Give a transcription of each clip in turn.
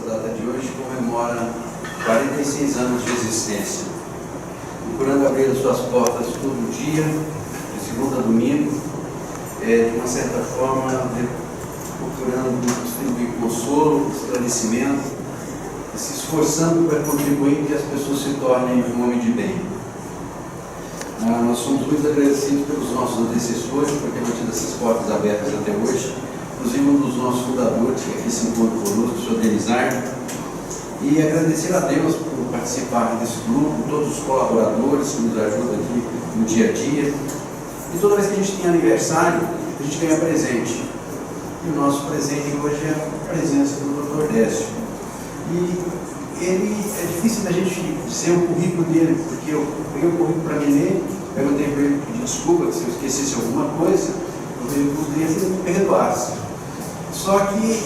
nessa data de hoje, comemora 46 anos de existência, procurando abrir as suas portas todo dia, de segunda a domingo, de uma certa forma, procurando distribuir consolo, esclarecimento, se esforçando para contribuir que as pessoas se tornem um homem de bem. Nós somos muito agradecidos pelos nossos antecessores por ter mantido essas portas abertas até hoje, inclusive um dos nossos fundadores, que aqui se encontra conosco, o senhor Denizar, e agradecer a Deus por participar desse grupo, todos os colaboradores que nos ajudam aqui no dia a dia. E toda vez que a gente tem aniversário, a gente ganha presente. E o nosso presente hoje é a presença do Dr. Décio. E ele, é difícil da gente dizer o currículo dele, porque eu peguei o currículo para mim ler, perguntei para ele pedir desculpa se eu esquecesse alguma coisa, eu poderia que ele me perdoasse. Só que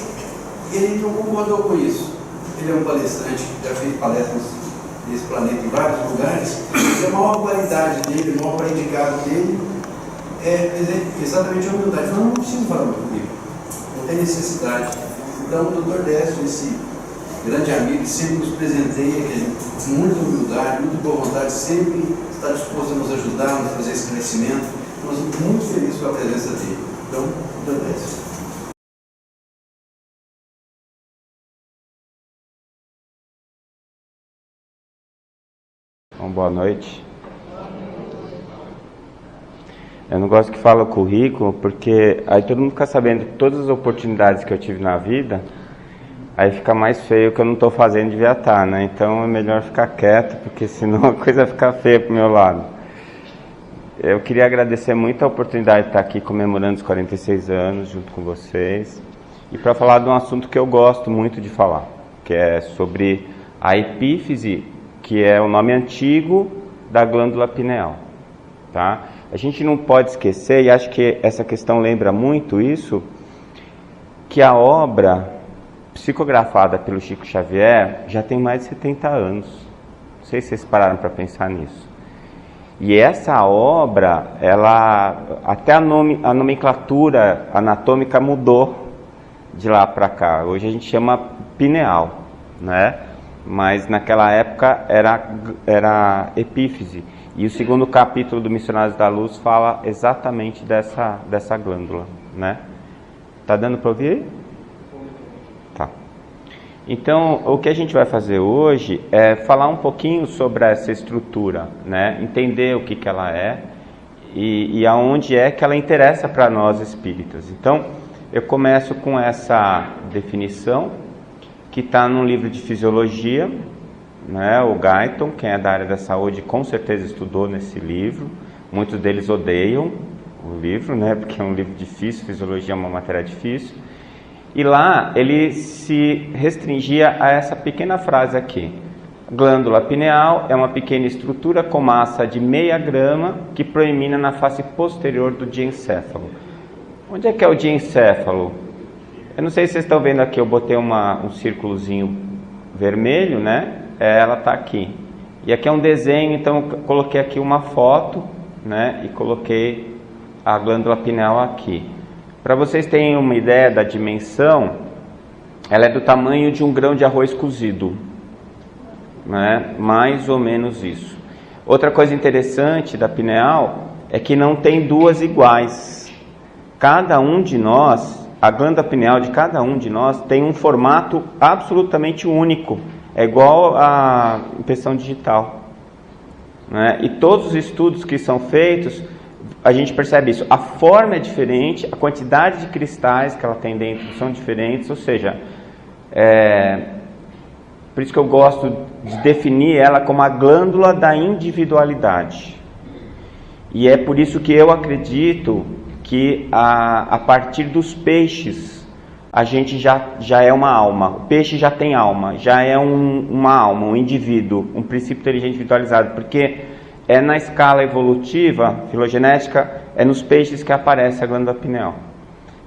ele não concordou com isso. Ele é um palestrante que já fez palestras nesse planeta em vários lugares, e a maior qualidade dele, o maior predicado dele é exatamente a humildade. Ele falou, não preciso falar meu currículo, não tem necessidade. Então o Dr. Décio, esse grande amigo que sempre nos presenteia, com muita humildade, muita boa vontade, sempre está disposto a nos ajudar, a nos fazer esse crescimento. Nós estamos muito felizes com a presença dele. Então, Dr. Décio. Bom, boa noite. Eu não gosto que fale o currículo, porque aí todo mundo fica sabendo de todas as oportunidades que eu tive na vida, aí fica mais feio, o que eu não estou fazendo devia estar, né? Então é melhor ficar quieto, porque senão a coisa fica feia pro meu lado. Eu queria agradecer muito a oportunidade de estar aqui comemorando os 46 anos junto com vocês, e para falar de um assunto que eu gosto muito de falar, que é sobre a epífise, que é o nome antigo da glândula pineal, tá? A gente não pode esquecer, e acho que essa questão lembra muito isso, que a obra psicografada pelo Chico Xavier já tem mais de 70 anos. Não sei se vocês pararam para pensar nisso. E essa obra, ela, até a nomenclatura anatômica mudou de lá para cá. Hoje a gente chama pineal, né? Mas naquela época era epífise. E o segundo capítulo do Missionários da Luz fala exatamente dessa glândula, né? Tá dando para ouvir? Tá. Então, o que a gente vai fazer hoje é falar um pouquinho sobre essa estrutura, né? Entender o que ela é e aonde é que ela interessa para nós espíritas. Então, eu começo com essa definição, que está num livro de fisiologia, né? O Guyton, quem é da área da saúde, com certeza estudou nesse livro. Muitos deles odeiam o livro, né? Porque é um livro difícil, fisiologia é uma matéria difícil. E lá ele se restringia a essa pequena frase aqui: glândula pineal é uma pequena estrutura com massa de 0,5 grama que proemina na face posterior do diencéfalo. Onde é que é o diencéfalo? Eu não sei se vocês estão vendo aqui, eu botei um círculozinho vermelho, né? Ela está aqui. E aqui é um desenho, então eu coloquei aqui uma foto, né? E coloquei a glândula pineal aqui. Para vocês terem uma ideia da dimensão, ela é do tamanho de um grão de arroz cozido, né? Mais ou menos isso. Outra coisa interessante da pineal é que não tem duas iguais. Cada um de nós, a glândula pineal de cada um de nós tem um formato absolutamente único. É igual a impressão digital, né? E todos os estudos que são feitos, a gente percebe isso. A forma é diferente, a quantidade de cristais que ela tem dentro são diferentes, ou seja, por isso que eu gosto de definir ela como a glândula da individualidade. E é por isso que eu acredito que a partir dos peixes a gente já é uma alma. O peixe já tem alma, já é uma alma, um indivíduo, um princípio inteligente individualizado, porque é na escala evolutiva, filogenética, é nos peixes que aparece a glândula pineal.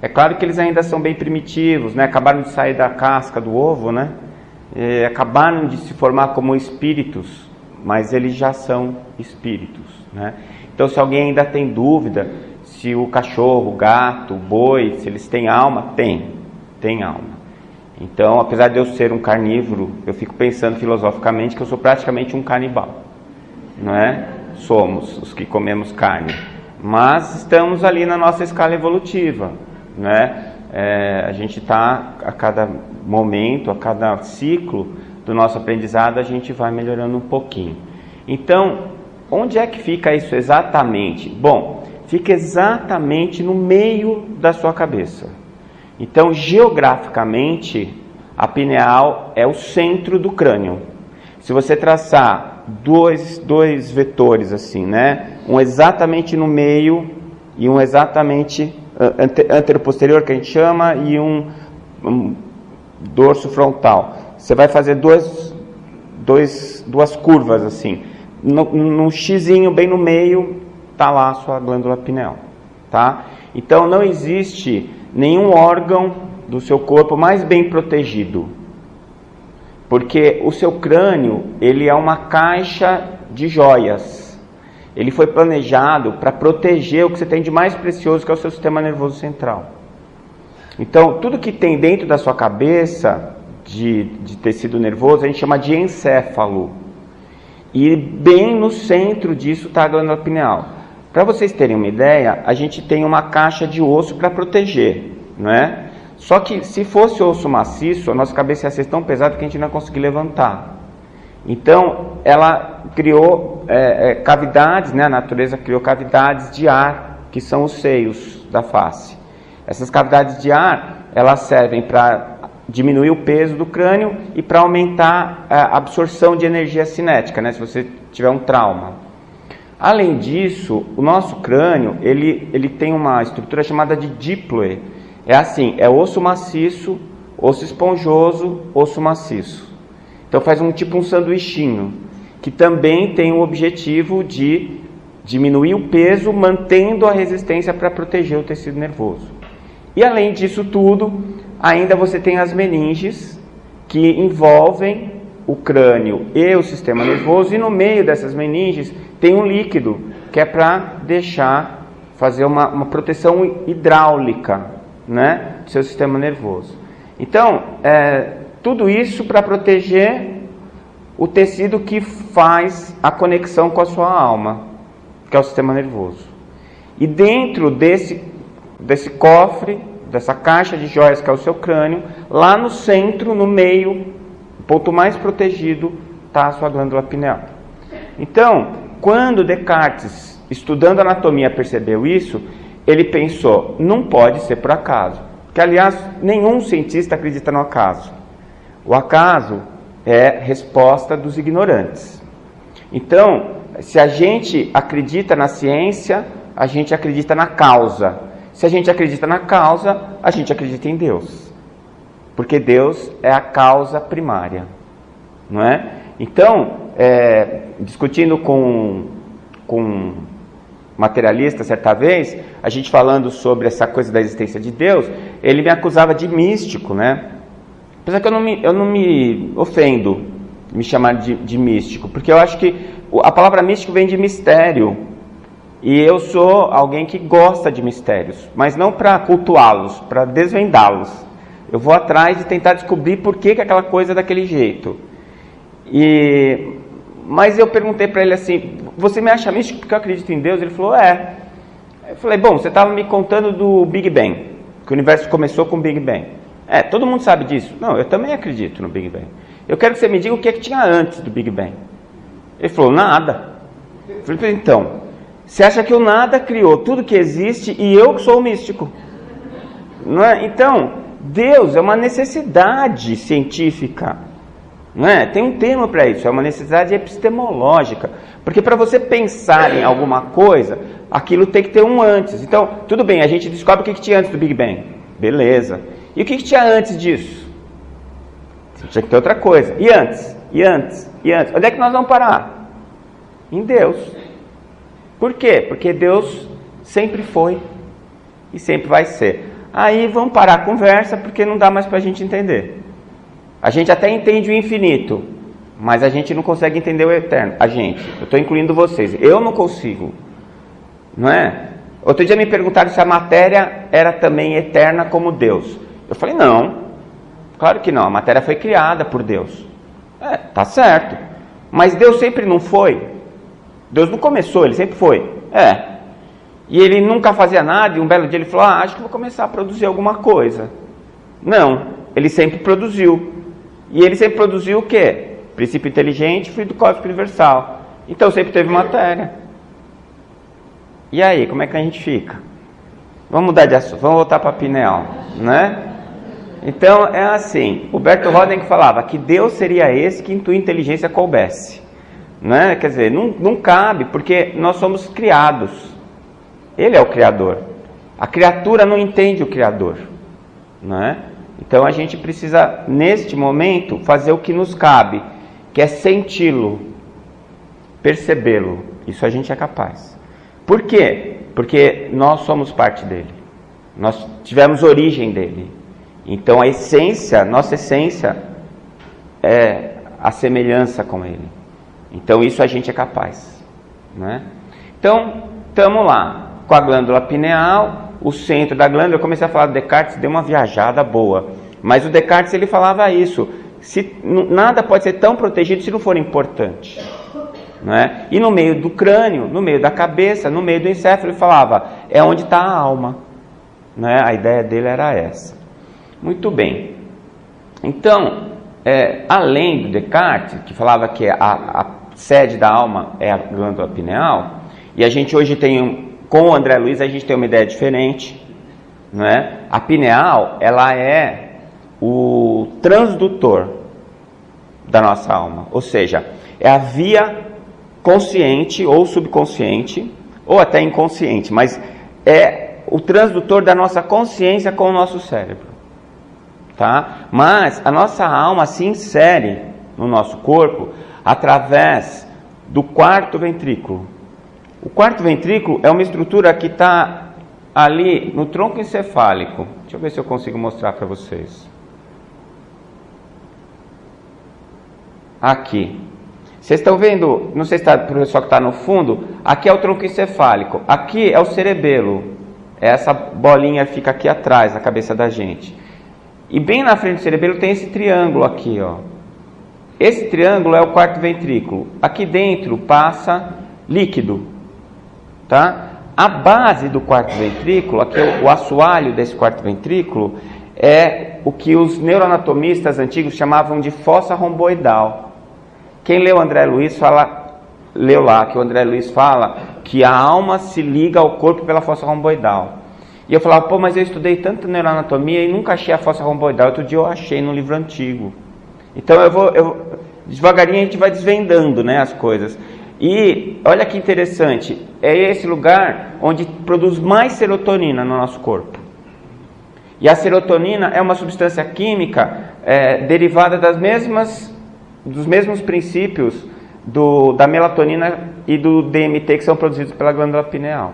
É claro que eles ainda são bem primitivos, né? Acabaram de sair da casca do ovo, né? Acabaram de se formar como espíritos, mas eles já são espíritos, né? Então, se alguém ainda tem dúvida se o cachorro, o gato, o boi, se eles têm alma, tem alma. Então, apesar de eu ser um carnívoro, eu fico pensando filosoficamente que eu sou praticamente um canibal, não é? Somos os que comemos carne, mas estamos ali na nossa escala evolutiva, né? A gente está, a cada momento, a cada ciclo do nosso aprendizado, a gente vai melhorando um pouquinho. Então, onde é que fica isso exatamente? Bom, fica exatamente no meio da sua cabeça. Então, geograficamente, a pineal é o centro do crânio. Se você traçar dois vetores assim, né? Um exatamente no meio e um exatamente anteroposterior, que a gente chama, e um dorso frontal. Você vai fazer duas curvas assim. No xizinho, bem no meio, está lá a sua glândula pineal, tá? Então, não existe nenhum órgão do seu corpo mais bem protegido, porque o seu crânio, ele é uma caixa de joias. Ele foi planejado para proteger o que você tem de mais precioso, que é o seu sistema nervoso central. Então, tudo que tem dentro da sua cabeça de tecido nervoso, a gente chama de encéfalo. E bem no centro disso está a glândula pineal. Para vocês terem uma ideia, a gente tem uma caixa de osso para proteger, não é? Só que se fosse osso maciço, a nossa cabeça ia ser tão pesada que a gente não ia conseguir levantar. Então, ela criou cavidades, né? A natureza criou cavidades de ar, que são os seios da face. Essas cavidades de ar, elas servem para diminuir o peso do crânio e para aumentar a absorção de energia cinética, né? Se você tiver um trauma. Além disso, o nosso crânio, ele tem uma estrutura chamada de díploe. É assim, é osso maciço, osso esponjoso, osso maciço. Então faz tipo um sanduichinho, que também tem o objetivo de diminuir o peso, mantendo a resistência para proteger o tecido nervoso. E além disso tudo, ainda você tem as meninges, que envolvem o crânio e o sistema nervoso, e no meio dessas meninges tem um líquido, que é para fazer uma proteção hidráulica, né, do seu sistema nervoso. Então, tudo isso para proteger o tecido que faz a conexão com a sua alma, que é o sistema nervoso. E dentro desse cofre, dessa caixa de joias que é o seu crânio, lá no centro, no meio, o ponto mais protegido, está a sua glândula pineal. Então, quando Descartes, estudando anatomia, percebeu isso, ele pensou, não pode ser por acaso. Que, aliás, nenhum cientista acredita no acaso. O acaso é resposta dos ignorantes. Então, se a gente acredita na ciência, a gente acredita na causa. Se a gente acredita na causa, a gente acredita em Deus. Porque Deus é a causa primária, não é? Então, discutindo com materialista certa vez, a gente falando sobre essa coisa da existência de Deus, ele me acusava de místico, né? Apesar que eu não me ofendo me chamar de místico, porque eu acho que a palavra místico vem de mistério, e eu sou alguém que gosta de mistérios, mas não para cultuá-los, para desvendá-los. Eu vou atrás de tentar descobrir por que aquela coisa é daquele jeito. Mas eu perguntei para ele assim, você me acha místico porque eu acredito em Deus? Ele falou, é. Eu falei, bom, você estava me contando do Big Bang, que o universo começou com o Big Bang. Todo mundo sabe disso. Não, eu também acredito no Big Bang. Eu quero que você me diga o que é que tinha antes do Big Bang. Ele falou, nada. Eu falei, então, você acha que o nada criou tudo que existe e eu que sou o místico? Não é? Então, Deus é uma necessidade científica. Não é? Tem um termo para isso, é uma necessidade epistemológica. Porque para você pensar em alguma coisa, aquilo tem que ter um antes. Então, tudo bem, a gente descobre o que tinha antes do Big Bang. Beleza. E o que tinha antes disso? Tinha que ter outra coisa. E antes? E antes? E antes? Onde é que nós vamos parar? Em Deus. Por quê? Porque Deus sempre foi e sempre vai ser. Aí vamos parar a conversa, porque não dá mais para a gente entender. A gente até entende o infinito, mas a gente não consegue entender o eterno. Eu estou incluindo vocês, eu não consigo, não é? Outro dia me perguntaram se a matéria era também eterna como Deus. Eu falei, não, Claro que não, a matéria foi criada por Deus. Tá certo. Mas Deus sempre não foi. Deus não começou, ele sempre foi. E ele nunca fazia nada, e um belo dia ele falou, acho que vou começar a produzir alguma coisa. Não, ele sempre produziu. E ele sempre produziu o quê? Princípio inteligente, fluido cósmico universal. Então sempre teve matéria. E aí, como é que a gente fica? Vamos mudar de assunto, vamos voltar para a pineal, né? Então é assim, o Berto Roden falava que Deus seria esse que em tua inteligência coubesse, né? Quer dizer, não cabe, porque nós somos criados. Ele é o Criador. A criatura não entende o Criador, né? Então a gente precisa, neste momento, fazer o que nos cabe, que é senti-lo, percebê-lo. Isso a gente é capaz. Por quê? Porque nós somos parte dele. Nós tivemos origem dele. Então a essência, nossa essência é a semelhança com ele. Então isso a gente é capaz, né? Então, estamos lá com a glândula pineal, o centro da glândula. Eu comecei a falar do Descartes, deu uma viajada boa. Mas o Descartes, ele falava isso. Nada pode ser tão protegido se não for importante, né? E no meio do crânio, no meio da cabeça, no meio do encéfalo, ele falava, é onde está a alma, né? A ideia dele era essa. Muito bem. Então, além do Descartes, que falava que a sede da alma é a glândula pineal, e a gente hoje tem, com o André Luiz, a gente tem uma ideia diferente, né? A pineal, ela é o transdutor da nossa alma, ou seja, é a via consciente ou subconsciente, ou até inconsciente, mas é o transdutor da nossa consciência com o nosso cérebro, tá? Mas a nossa alma se insere no nosso corpo através do quarto ventrículo. O quarto ventrículo é uma estrutura que está ali no tronco encefálico. Deixa eu ver se eu consigo mostrar para vocês. Aqui. Vocês estão vendo, não sei se está para o pessoal que está no fundo, aqui é o tronco encefálico, aqui é o cerebelo, essa bolinha fica aqui atrás, na cabeça da gente. E bem na frente do cerebelo tem esse triângulo aqui, ó. Esse triângulo é o quarto ventrículo. Aqui dentro passa líquido, tá? A base do quarto ventrículo, aqui é o assoalho desse quarto ventrículo, é o que os neuroanatomistas antigos chamavam de fossa romboidal. Quem leu André Luiz leu lá que o André Luiz fala que a alma se liga ao corpo pela fossa romboidal. E eu falava, mas eu estudei tanto neuroanatomia e nunca achei a fossa romboidal. Outro dia eu achei no livro antigo. Então devagarinho a gente vai desvendando, né, as coisas. E olha que interessante, é esse lugar onde produz mais serotonina no nosso corpo. E a serotonina é uma substância química derivada dos mesmos princípios da melatonina e do DMT, que são produzidos pela glândula pineal.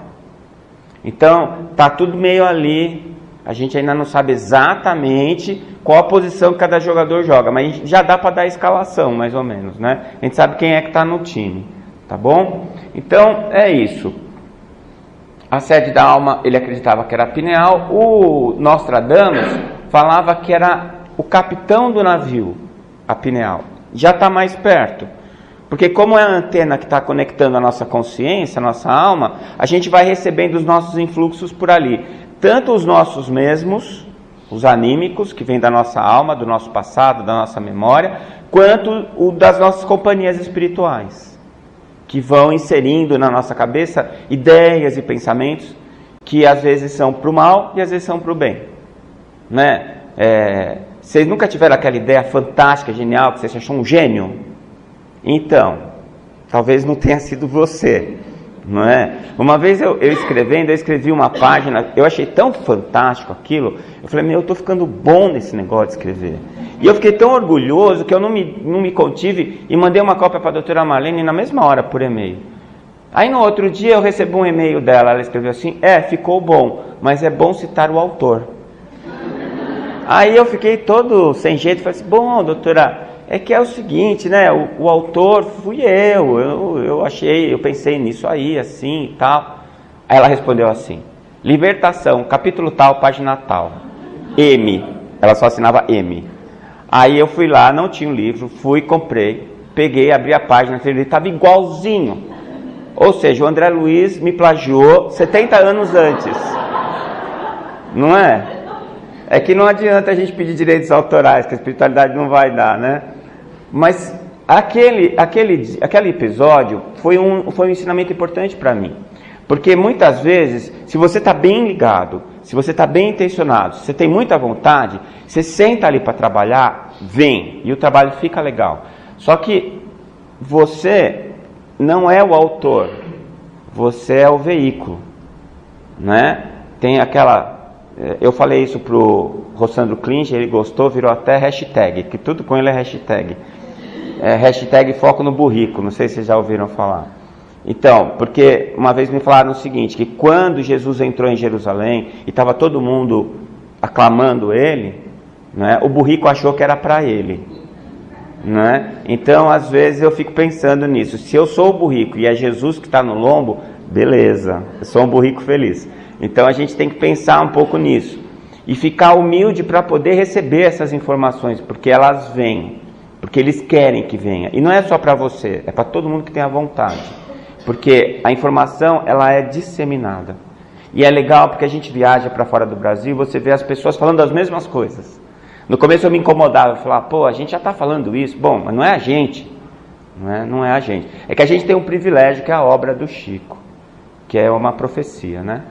Então, está tudo meio ali, a gente ainda não sabe exatamente qual a posição que cada jogador joga, mas já dá para dar a escalação, mais ou menos, né? A gente sabe quem é que está no time, tá bom? Então, é isso. A sede da alma, ele acreditava que era a pineal. O Nostradamus falava que era o capitão do navio, a pineal. Já está mais perto, porque como é a antena que está conectando a nossa consciência, a nossa alma, a gente vai recebendo os nossos influxos por ali, tanto os nossos mesmos, os anímicos, que vêm da nossa alma, do nosso passado, da nossa memória, quanto o das nossas companhias espirituais, que vão inserindo na nossa cabeça ideias e pensamentos que às vezes são para o mal e às vezes são para o bem, né? Vocês nunca tiveram aquela ideia fantástica, genial, que você achou um gênio? Então, talvez não tenha sido você, não é? Uma vez eu escrevi uma página, eu achei tão fantástico aquilo, eu falei, eu estou ficando bom nesse negócio de escrever. E eu fiquei tão orgulhoso que eu não me contive e mandei uma cópia para a doutora Marlene na mesma hora por e-mail. Aí no outro dia eu recebi um e-mail dela, ela escreveu assim, ficou bom, mas é bom citar o autor. Aí eu fiquei todo sem jeito, falei assim, bom, doutora, é que é o seguinte, né, o autor fui eu pensei nisso aí, assim e tal. Aí ela respondeu assim, Libertação, capítulo tal, página tal, M, ela só assinava M. Aí eu fui lá, não tinha um livro, fui, comprei, peguei, abri a página, estava igualzinho. Ou seja, o André Luiz me plagiou 70 anos antes. Não é? É que não adianta a gente pedir direitos autorais, que a espiritualidade não vai dar, né? Mas aquele episódio foi um ensinamento importante para mim. Porque muitas vezes, se você está bem ligado, se você está bem intencionado, se você tem muita vontade, você senta ali para trabalhar, vem, e o trabalho fica legal. Só que você não é o autor, você é o veículo, né? Tem aquela... Eu falei isso pro Rossandro Klinge, ele gostou, virou até hashtag, que tudo com ele é hashtag. Hashtag foco no burrico, não sei se vocês já ouviram falar. Então, porque uma vez me falaram o seguinte, que quando Jesus entrou em Jerusalém e estava todo mundo aclamando ele, né, o burrico achou que era para ele. Né? Então, às vezes eu fico pensando nisso. Se eu sou o burrico e é Jesus que está no lombo, beleza, eu sou um burrico feliz. Então a gente tem que pensar um pouco nisso. E ficar humilde para poder receber essas informações, porque elas vêm. Porque eles querem que venha. E não é só para você, é para todo mundo que tem a vontade. Porque a informação, ela é disseminada. E é legal porque a gente viaja para fora do Brasil e você vê as pessoas falando as mesmas coisas. No começo eu me incomodava, eu falava, pô, a gente já está falando isso. Bom, mas não é a gente. Não é a gente. É que a gente tem um privilégio que é a obra do Chico, que é uma profecia, né?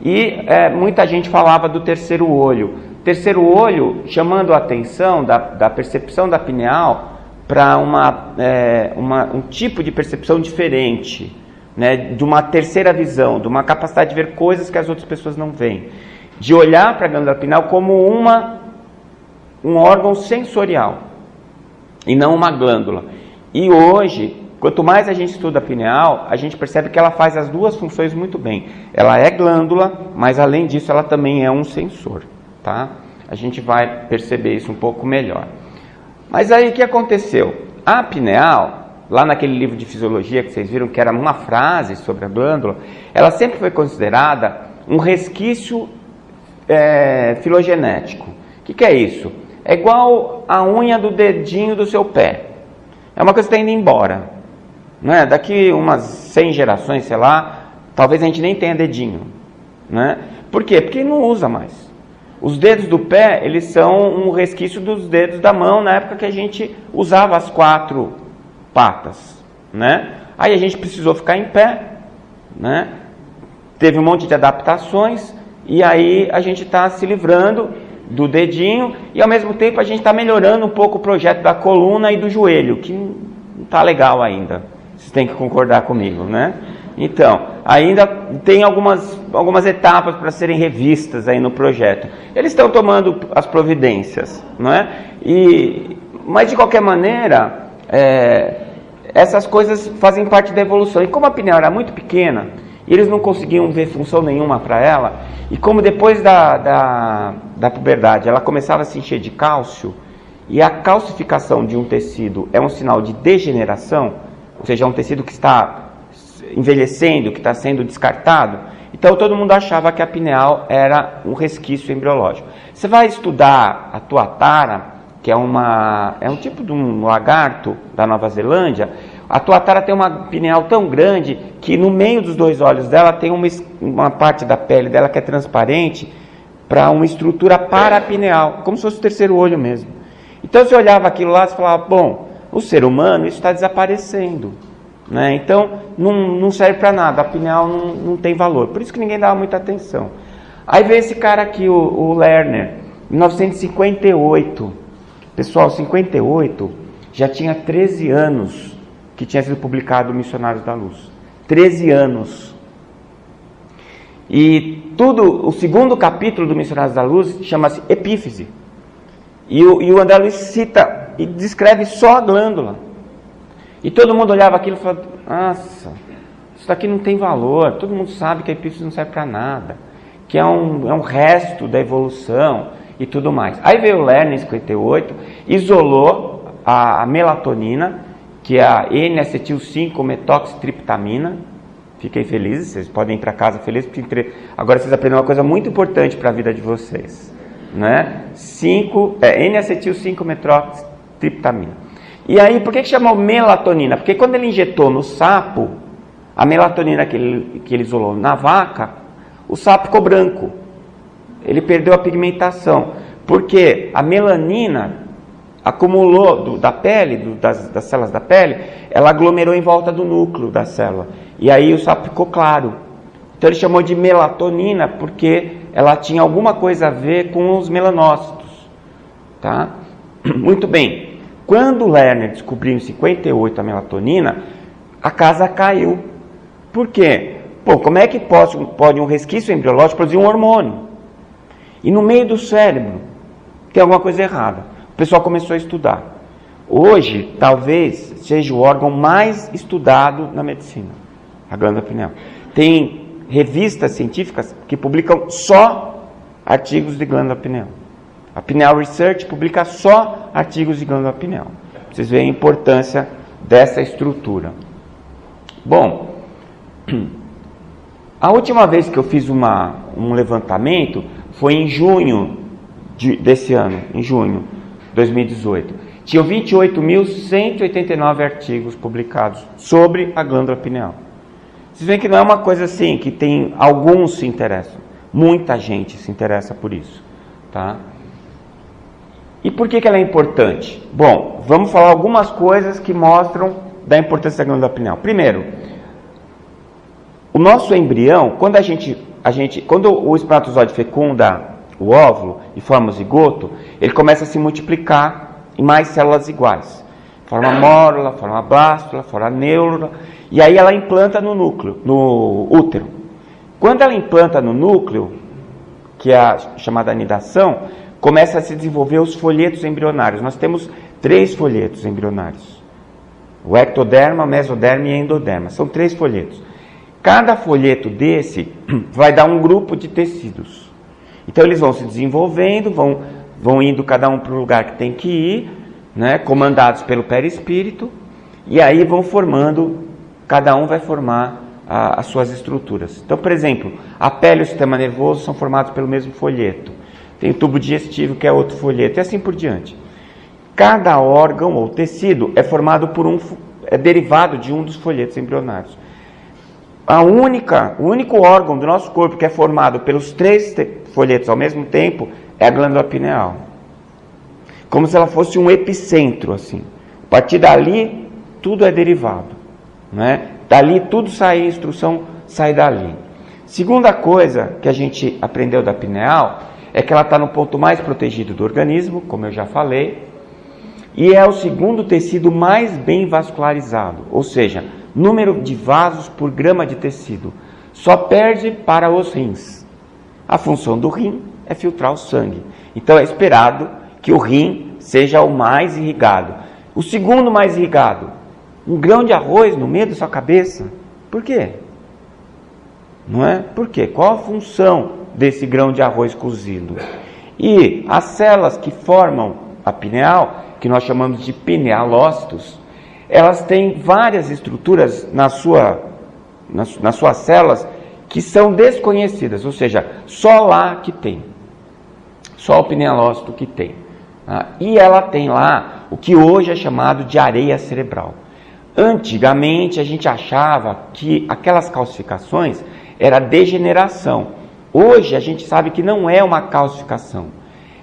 E muita gente falava do terceiro olho. Terceiro olho chamando a atenção da percepção da pineal para um tipo de percepção diferente, né? De uma terceira visão, de uma capacidade de ver coisas que as outras pessoas não veem. De olhar para a glândula pineal como um órgão sensorial e não uma glândula. E hoje, quanto mais a gente estuda a pineal, a gente percebe que ela faz as duas funções muito bem. Ela é glândula, mas além disso ela também é um sensor, tá? A gente vai perceber isso um pouco melhor. Mas aí o que aconteceu? A pineal, lá naquele livro de fisiologia que vocês viram que era uma frase sobre a glândula, ela sempre foi considerada um resquício filogenético. O que é isso? É igual a unha do dedinho do seu pé. É uma coisa que está indo embora. Não é? Daqui umas 100 gerações, sei lá, talvez a gente nem tenha dedinho. Né? Por quê? Porque não usa mais. Os dedos do pé, eles são um resquício dos dedos da mão na época que a gente usava as 4 patas. Né? Aí a gente precisou ficar em pé. Né? Teve um monte de adaptações e aí a gente está se livrando do dedinho e ao mesmo tempo a gente está melhorando um pouco o projeto da coluna e do joelho, que não está legal ainda. Vocês têm que concordar comigo, né? Então, ainda tem algumas etapas para serem revistas aí no projeto. Eles estão tomando as providências, não é? Mas de qualquer maneira, essas coisas fazem parte da evolução. E como a pineal era muito pequena, e eles não conseguiam ver função nenhuma para ela, e como depois da puberdade ela começava a se encher de cálcio, e a calcificação de um tecido é um sinal de degeneração, ou seja, é um tecido que está envelhecendo, que está sendo descartado, então todo mundo achava que a pineal era um resquício embriológico. Você vai estudar a tuatara, que é um tipo de um lagarto da Nova Zelândia. A tuatara tem uma pineal tão grande que no meio dos 2 olhos dela tem uma parte da pele dela que é transparente para uma estrutura parapineal, como se fosse o terceiro olho mesmo. Então você olhava aquilo lá e falava, bom, o ser humano, isso está desaparecendo. Né? Então não serve para nada, a pineal não tem valor. Por isso que ninguém dava muita atenção. Aí veio esse cara aqui, o Lerner, em 1958. Pessoal, 58 já tinha 13 anos que tinha sido publicado Missionários da Luz. 13 anos. E o segundo capítulo do Missionários da Luz chama-se Epífise. E o André Luiz cita e descreve só a glândula. E todo mundo olhava aquilo e falava, nossa, isso daqui não tem valor. Todo mundo sabe que a epífise não serve para nada. Que é um resto da evolução e tudo mais. Aí veio o Lerner em 58, isolou a melatonina, que é a N-acetil-5-metoxitriptamina. Fiquem felizes, vocês podem ir para casa felizes, porque agora vocês aprenderam uma coisa muito importante para a vida de vocês. né? N-acetil 5-metroxtriptamina. E aí, por que chamou melatonina? Porque quando ele injetou no sapo, a melatonina que ele isolou na vaca, o sapo ficou branco. Ele perdeu a pigmentação. Porque a melanina acumulou da pele, das células da pele, ela aglomerou em volta do núcleo da célula. E aí o sapo ficou claro. Então ele chamou de melatonina porque ela tinha alguma coisa a ver com os melanócitos. Tá? Muito bem. Quando Lerner descobriu em 58 a melatonina, a casa caiu. Por quê? Como é que pode um resquício embriológico produzir um hormônio? E no meio do cérebro tem alguma coisa errada. O pessoal começou a estudar. Hoje, talvez, seja o órgão mais estudado na medicina, a glândula pineal. Tem revistas científicas que publicam só artigos de glândula pineal. A Pineal Research publica só artigos de glândula pineal. Vocês veem a importância dessa estrutura. Bom, a última vez que eu fiz um levantamento foi em junho desse ano, em junho de 2018. Tinham 28.189 artigos publicados sobre a glândula pineal. Vocês veem que não é uma coisa assim, que tem alguns se interessam. Muita gente se interessa por isso. Tá? E por que ela é importante? Bom, vamos falar algumas coisas que mostram da importância da glândula pineal. Primeiro, o nosso embrião, quando o espermatozoide fecunda o óvulo e forma o zigoto, ele começa a se multiplicar em mais células iguais. Forma mórula, forma blástula, forma neurula, e aí ela implanta no núcleo, no útero. Quando ela implanta no núcleo, que é a chamada anidação, começa a se desenvolver os folhetos embrionários. Nós temos 3 folhetos embrionários. O ectoderma, o mesoderma e endoderma. São 3 folhetos. Cada folheto desse vai dar um grupo de tecidos. Então eles vão se desenvolvendo, vão indo cada um para o lugar que tem que ir, né, comandados pelo perispírito, e aí vão formando, cada um vai formar as suas estruturas. Então, por exemplo, a pele e o sistema nervoso são formados pelo mesmo folheto. Tem o tubo digestivo, que é outro folheto, e assim por diante. Cada órgão ou tecido é formado é derivado de um dos folhetos embrionários. O único órgão do nosso corpo que é formado pelos 3 folhetos ao mesmo tempo é a glândula pineal. Como se ela fosse um epicentro, assim. A partir dali, tudo é derivado. Né? Dali, tudo sai, a instrução sai dali. Segunda coisa que a gente aprendeu da pineal é que ela está no ponto mais protegido do organismo, como eu já falei, e é o segundo tecido mais bem vascularizado, ou seja, número de vasos por grama de tecido. Só perde para os rins. A função do rim é filtrar o sangue. Então é esperado que o rim seja o mais irrigado. O segundo mais irrigado, um grão de arroz no meio da sua cabeça. Por quê? Não é? Por quê? Qual a função desse grão de arroz cozido? E as células que formam a pineal, que nós chamamos de pinealócitos, elas têm várias estruturas nas suas células que são desconhecidas, ou seja, só lá que tem. Só o pinealócito que tem. E ela tem lá o que hoje é chamado de areia cerebral. Antigamente a gente achava que aquelas calcificações era degeneração. Hoje a gente sabe que não é uma calcificação,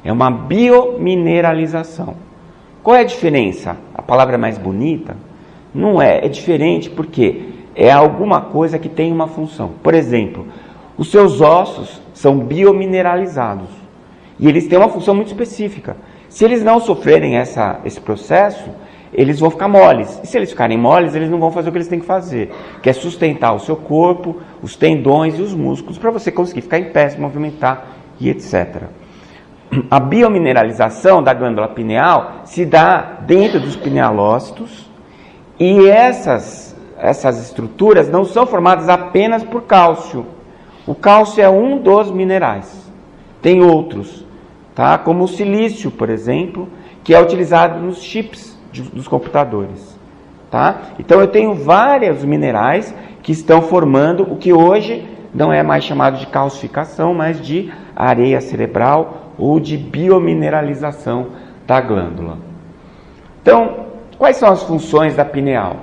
é uma biomineralização. Qual é a diferença? A palavra é mais bonita? Não é, é diferente porque é alguma coisa que tem uma função. Por exemplo, os seus ossos são biomineralizados e eles têm uma função muito específica. Se eles não sofrerem esse processo, eles vão ficar moles. E se eles ficarem moles, eles não vão fazer o que eles têm que fazer, que é sustentar o seu corpo, os tendões e os músculos, para você conseguir ficar em pé, se movimentar e etc. A biomineralização da glândula pineal se dá dentro dos pinealócitos, e essas estruturas não são formadas apenas por cálcio. O cálcio é um dos minerais. Tem outros, tá? Como o silício, por exemplo, que é utilizado nos chips dos computadores. Tá? Então eu tenho vários minerais que estão formando o que hoje não é mais chamado de calcificação, mas de areia cerebral ou de biomineralização da glândula. Então, quais são as funções da pineal?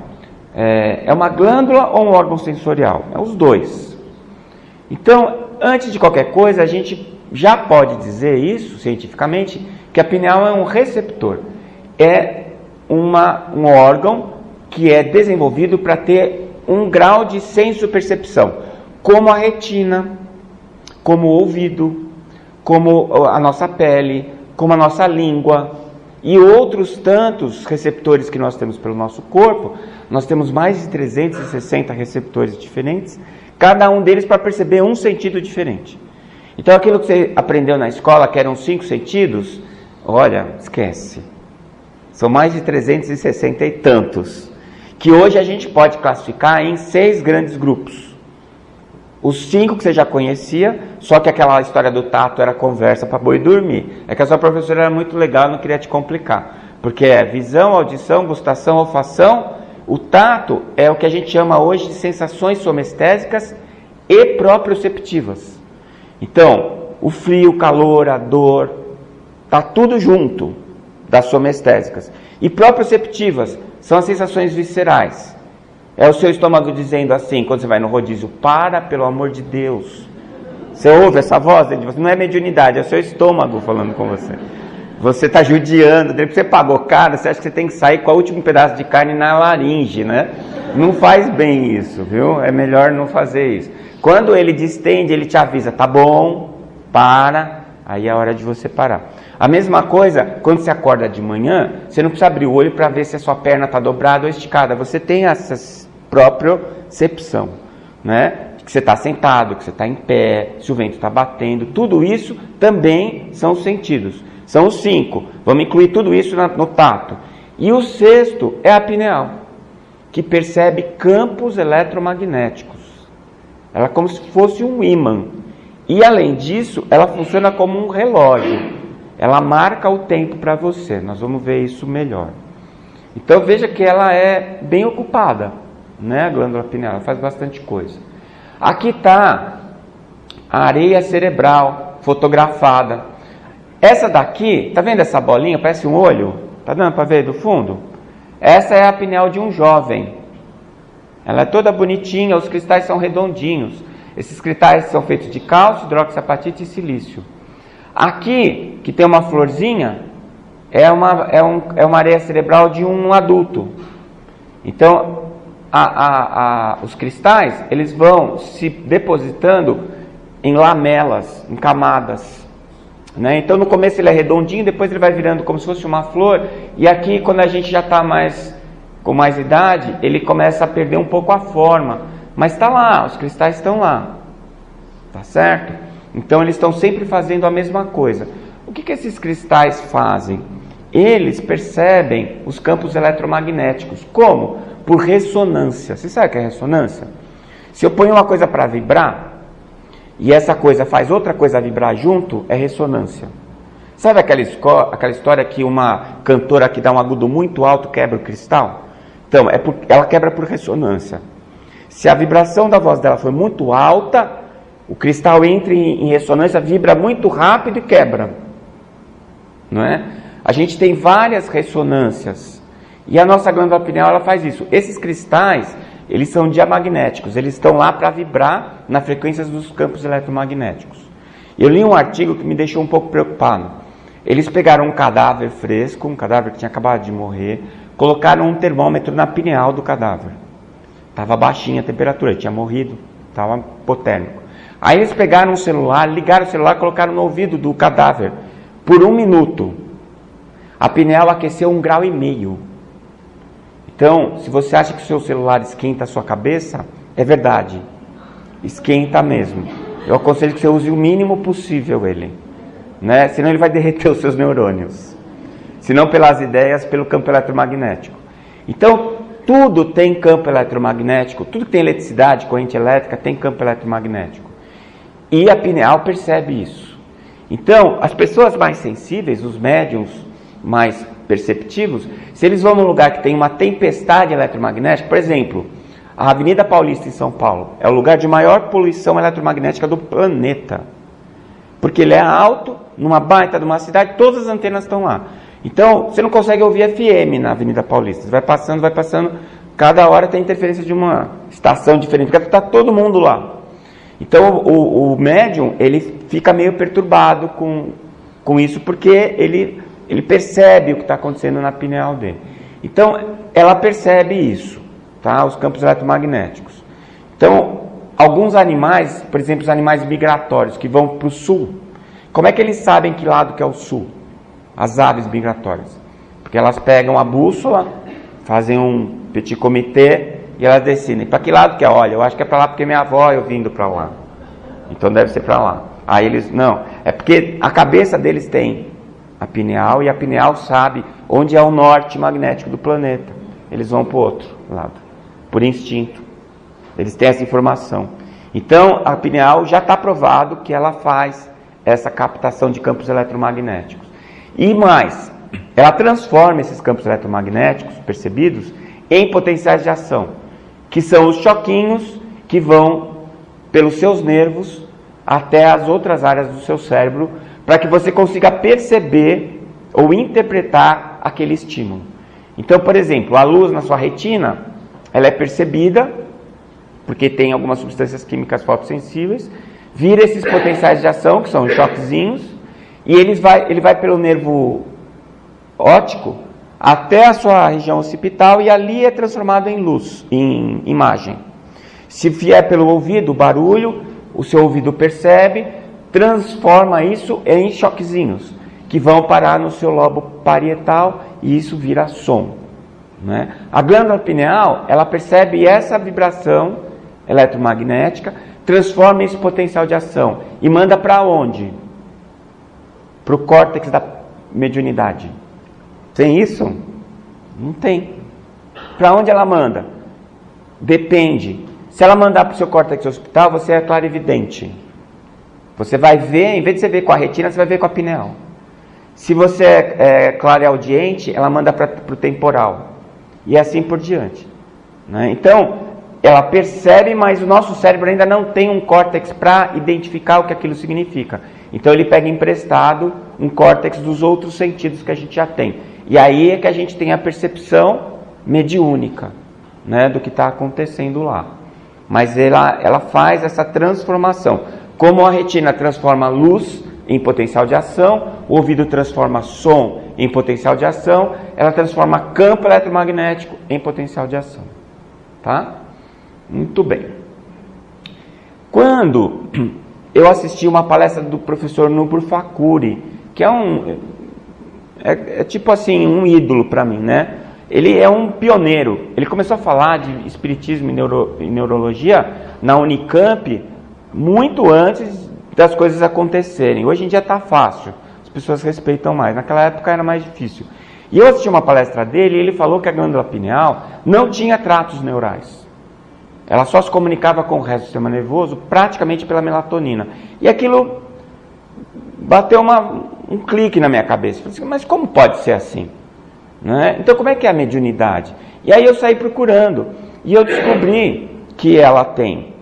É uma glândula ou um órgão sensorial? É os dois. Então, antes de qualquer coisa, a gente já pode dizer isso, cientificamente, que a pineal é um receptor. É um órgão que é desenvolvido para ter um grau de senso-percepção, como a retina, como o ouvido, como a nossa pele, como a nossa língua e outros tantos receptores que nós temos pelo nosso corpo. Nós temos mais de 360 receptores diferentes, cada um deles para perceber um sentido diferente. Então aquilo que você aprendeu na escola, que eram 5 sentidos, olha, esquece. São mais de 360 e tantos, que hoje a gente pode classificar em 6 grandes grupos. Os 5 que você já conhecia, só que aquela história do tato era conversa para boi dormir. É que a sua professora era muito legal, não queria te complicar. Porque é visão, audição, gustação, olfação. O tato é o que a gente chama hoje de sensações somestésicas e proprioceptivas. Então, o frio, o calor, a dor, está tudo junto das somestésicas. E proprioceptivas são as sensações viscerais. É o seu estômago dizendo assim, quando você vai no rodízio, para, pelo amor de Deus. Você ouve essa voz dentro de você? Não é mediunidade, é o seu estômago falando com você. Você está judiando, depois você pagou caro, você acha que você tem que sair com o último pedaço de carne na laringe, né? Não faz bem isso, viu? É melhor não fazer isso. Quando ele distende, ele te avisa, tá bom, para, aí é a hora de você parar. A mesma coisa, quando você acorda de manhã, você não precisa abrir o olho para ver se a sua perna está dobrada ou esticada. Você tem essa propriocepção, né? Que você está sentado, que você está em pé, se o vento está batendo. Tudo isso também são os sentidos. São os 5. Vamos incluir tudo isso no tato. E o 6º é a pineal, que percebe campos eletromagnéticos. Ela é como se fosse um ímã. E além disso, ela funciona como um relógio. Ela marca o tempo para você. Nós vamos ver isso melhor. Então veja que ela é bem ocupada, né? A glândula pineal, ela faz bastante coisa. Aqui está a areia cerebral fotografada. Essa daqui, tá vendo essa bolinha? Parece um olho. Tá dando para ver do fundo? Essa é a pineal de um jovem. Ela é toda bonitinha, os cristais são redondinhos. Esses cristais são feitos de cálcio, hidroxiapatite e silício. Aqui, que tem uma florzinha, é uma areia cerebral de um adulto. Então, os cristais, eles vão se depositando em lamelas, em camadas. Né? Então, no começo ele é redondinho, depois ele vai virando como se fosse uma flor. E aqui, quando a gente já está com mais idade, ele começa a perder um pouco a forma. Mas está lá, os cristais estão lá. Tá certo? Então, eles estão sempre fazendo a mesma coisa. O que esses cristais fazem? Eles percebem os campos eletromagnéticos. Como? Por ressonância. Você sabe o que é ressonância? Se eu ponho uma coisa para vibrar, e essa coisa faz outra coisa vibrar junto, é ressonância. Sabe aquela história que uma cantora que dá um agudo muito alto quebra o cristal? Então, ela quebra por ressonância. Se a vibração da voz dela for muito alta, o cristal entra em ressonância, vibra muito rápido e quebra. Não é? A gente tem várias ressonâncias. E a nossa glândula pineal, ela faz isso. Esses cristais, eles são diamagnéticos. Eles estão lá para vibrar na frequência dos campos eletromagnéticos. Eu li um artigo que me deixou um pouco preocupado. Eles pegaram um cadáver fresco, um cadáver que tinha acabado de morrer, colocaram um termômetro na pineal do cadáver. Estava baixinha a temperatura, ele tinha morrido, estava hipotérmico. Aí eles pegaram um celular, ligaram o celular e colocaram no ouvido do cadáver. Por 1 minuto, a pineal aqueceu 1,5 graus. Então, se você acha que o seu celular esquenta a sua cabeça, é verdade. Esquenta mesmo. Eu aconselho que você use o mínimo possível ele. Né? Senão ele vai derreter os seus neurônios. Se não pelas ideias, pelo campo eletromagnético. Então, tudo tem campo eletromagnético. Tudo que tem eletricidade, corrente elétrica, tem campo eletromagnético. E a pineal percebe isso. Então, as pessoas mais sensíveis, os médiums mais perceptivos, se eles vão num lugar que tem uma tempestade eletromagnética, por exemplo, a Avenida Paulista em São Paulo é o lugar de maior poluição eletromagnética do planeta. Porque ele é alto, numa baita de uma cidade, todas as antenas estão lá. Então, você não consegue ouvir FM na Avenida Paulista. Você vai passando, cada hora tem interferência de uma estação diferente, porque está todo mundo lá. Então, o médium, ele fica meio perturbado com isso, porque ele percebe o que está acontecendo na pineal dele. Então, ela percebe isso, tá? Os campos eletromagnéticos. Então, alguns animais, por exemplo, os animais migratórios que vão para o sul, como é que eles sabem que lado que é o sul? As aves migratórias. Porque elas pegam a bússola, fazem um petit comité e elas decidem. Para que lado que é? Olha, eu acho que é para lá porque minha avó eu vindo para lá. Então deve ser para lá. Aí eles, não, é porque a cabeça deles tem a pineal e a pineal sabe onde é o norte magnético do planeta. Eles vão para o outro lado, por instinto. Eles têm essa informação. Então a pineal já está provado que ela faz essa captação de campos eletromagnéticos. E mais, ela transforma esses campos eletromagnéticos percebidos em potenciais de ação, que são os choquinhos que vão pelos seus nervos até as outras áreas do seu cérebro, para que você consiga perceber ou interpretar aquele estímulo. Então, por exemplo, a luz na sua retina, ela é percebida, porque tem algumas substâncias químicas fotossensíveis, vira esses potenciais de ação, que são os choquezinhos, e ele vai pelo nervo óptico até a sua região occipital e ali é transformado em luz, em imagem. Se vier pelo ouvido, o barulho, o seu ouvido percebe, transforma isso em choquezinhos, que vão parar no seu lobo parietal e isso vira som, né? A glândula pineal, ela percebe essa vibração eletromagnética, transforma esse potencial de ação e manda para onde? Para o córtex da mediunidade. Tem isso? Não tem. Para onde ela manda? Depende. Se ela mandar para o seu córtex occipital, você é clarividente. Você vai ver, em vez de você ver com a retina, você vai ver com a pineal. Se você é clareaudiente, ela manda para o temporal. E assim por diante, né? Então, ela percebe, mas o nosso cérebro ainda não tem um córtex para identificar o que aquilo significa. Então ele pega emprestado um córtex dos outros sentidos que a gente já tem. E aí é que a gente tem a percepção mediúnica, né, do que está acontecendo lá. Mas ela faz essa transformação. Como a retina transforma luz em potencial de ação, o ouvido transforma som em potencial de ação, ela transforma campo eletromagnético em potencial de ação. Tá? Muito bem. Quando eu assisti uma palestra do professor Nubur Fakuri, que é tipo assim, um ídolo para mim, né? Ele é um pioneiro. Ele começou a falar de espiritismo e neurologia na Unicamp muito antes das coisas acontecerem. Hoje em dia está fácil, as pessoas respeitam mais. Naquela época era mais difícil. E eu assisti uma palestra dele e ele falou que a glândula pineal não tinha tratos neurais. Ela só se comunicava com o resto do sistema nervoso praticamente pela melatonina. E aquilo bateu um clique na minha cabeça. Eu falei assim, mas como pode ser assim? Né? Então como é que é a mediunidade? E aí eu saí procurando. E eu descobri que ela tem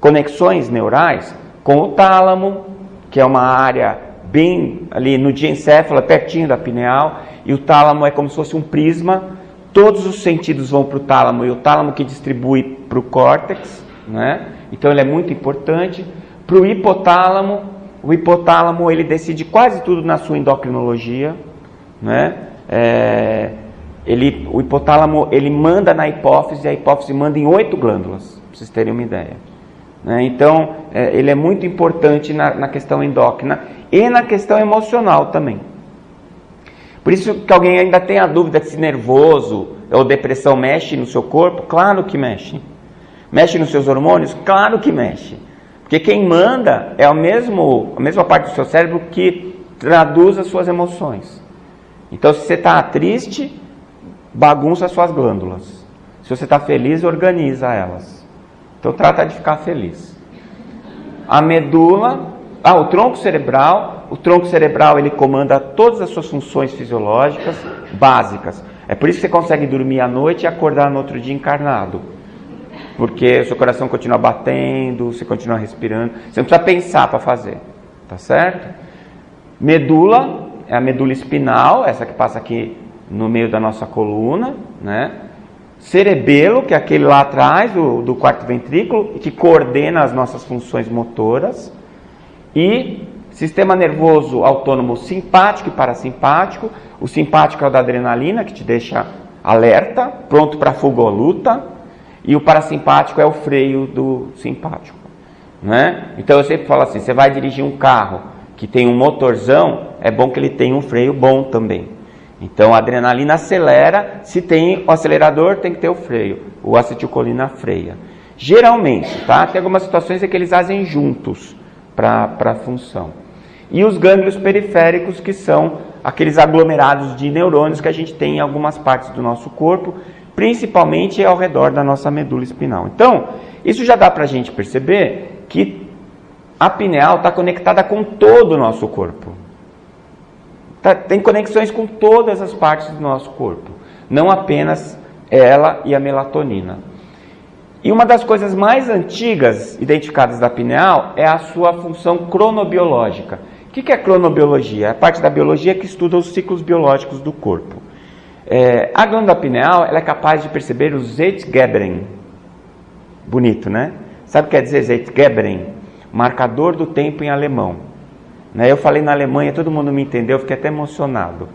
conexões neurais com o tálamo, que é uma área bem ali no diencéfalo, pertinho da pineal. E o tálamo é como se fosse um prisma. Todos os sentidos vão para o tálamo e o tálamo que distribui para o córtex, né? Então ele é muito importante. Para o hipotálamo ele decide quase tudo na sua endocrinologia, né? O hipotálamo ele manda na hipófise, a hipófise manda em 8 glândulas, para vocês terem uma ideia, né? Então ele é muito importante na questão endócrina e na questão emocional também. Por isso que alguém ainda tem a dúvida se nervoso ou depressão mexe no seu corpo. Claro que mexe. Mexe nos seus hormônios? Claro que mexe. Porque quem manda é a mesma parte do seu cérebro que traduz as suas emoções. Então se você está triste, bagunça as suas glândulas. Se você está feliz, organiza elas. Então trata de ficar feliz. A medula... o tronco cerebral ele comanda todas as suas funções fisiológicas básicas. É por isso que você consegue dormir à noite e acordar no outro dia encarnado. Porque o seu coração continua batendo, você continua respirando. Você não precisa pensar para fazer. tá certo? Medula é a medula espinal, essa que passa aqui no meio da nossa coluna, né? Cerebelo, que é aquele lá atrás do quarto ventrículo, que coordena as nossas funções motoras. E sistema nervoso autônomo simpático e parasimpático. O simpático é o da adrenalina, que te deixa alerta, pronto para fuga ou luta. E o parasimpático é o freio do simpático, né? Então eu sempre falo assim, você vai dirigir um carro que tem um motorzão, é bom que ele tenha um freio bom também. Então a adrenalina acelera, se tem o acelerador tem que ter o freio, o acetilcolina freia. Geralmente, tá? Tem algumas situações em que eles agem juntos para a função. E os gânglios periféricos, que são aqueles aglomerados de neurônios que a gente tem em algumas partes do nosso corpo, principalmente ao redor da nossa medula espinal. Então, isso já dá para a gente perceber que a pineal está conectada com todo o nosso corpo. Tem conexões com todas as partes do nosso corpo, não apenas ela e a melatonina. E uma das coisas mais antigas identificadas da pineal é a sua função cronobiológica. O que é cronobiologia? É a parte da biologia que estuda os ciclos biológicos do corpo. A glândula pineal ela é capaz de perceber o Zeitgeberin. Bonito, né? Sabe o que quer dizer Zeitgeberin? Marcador do tempo em alemão. Eu falei na Alemanha, todo mundo me entendeu, fiquei até emocionado.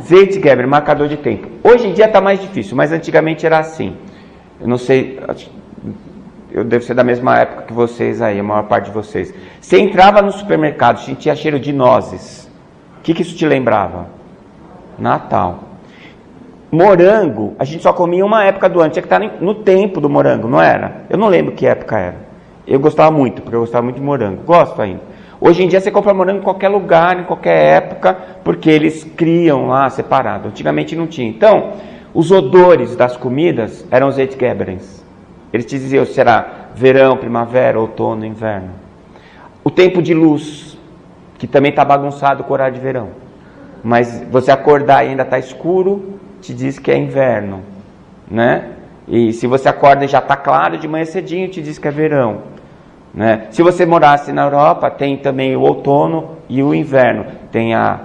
Zeitgeberin, marcador de tempo. Hoje em dia está mais difícil, mas antigamente era assim. Eu não sei, eu devo ser da mesma época que vocês aí, a maior parte de vocês. Você entrava no supermercado, sentia cheiro de nozes. O que isso te lembrava? Natal. Morango, a gente só comia uma época do ano, tinha que estar no tempo do morango, não era? Eu não lembro que época era. Eu gostava muito, porque eu gostava muito de morango. Gosto ainda. Hoje em dia você compra morango em qualquer lugar, em qualquer época, porque eles criam lá separado. Antigamente não tinha. Então, os odores das comidas eram os Zeitgeberins. Eles te diziam se era verão, primavera, outono, inverno. O tempo de luz, que também está bagunçado com o horário de verão. Mas você acordar e ainda está escuro, te diz que é inverno, né? E se você acorda e já está claro de manhã cedinho, te diz que é verão. Se você morasse na Europa, tem também o outono e o inverno. Tem a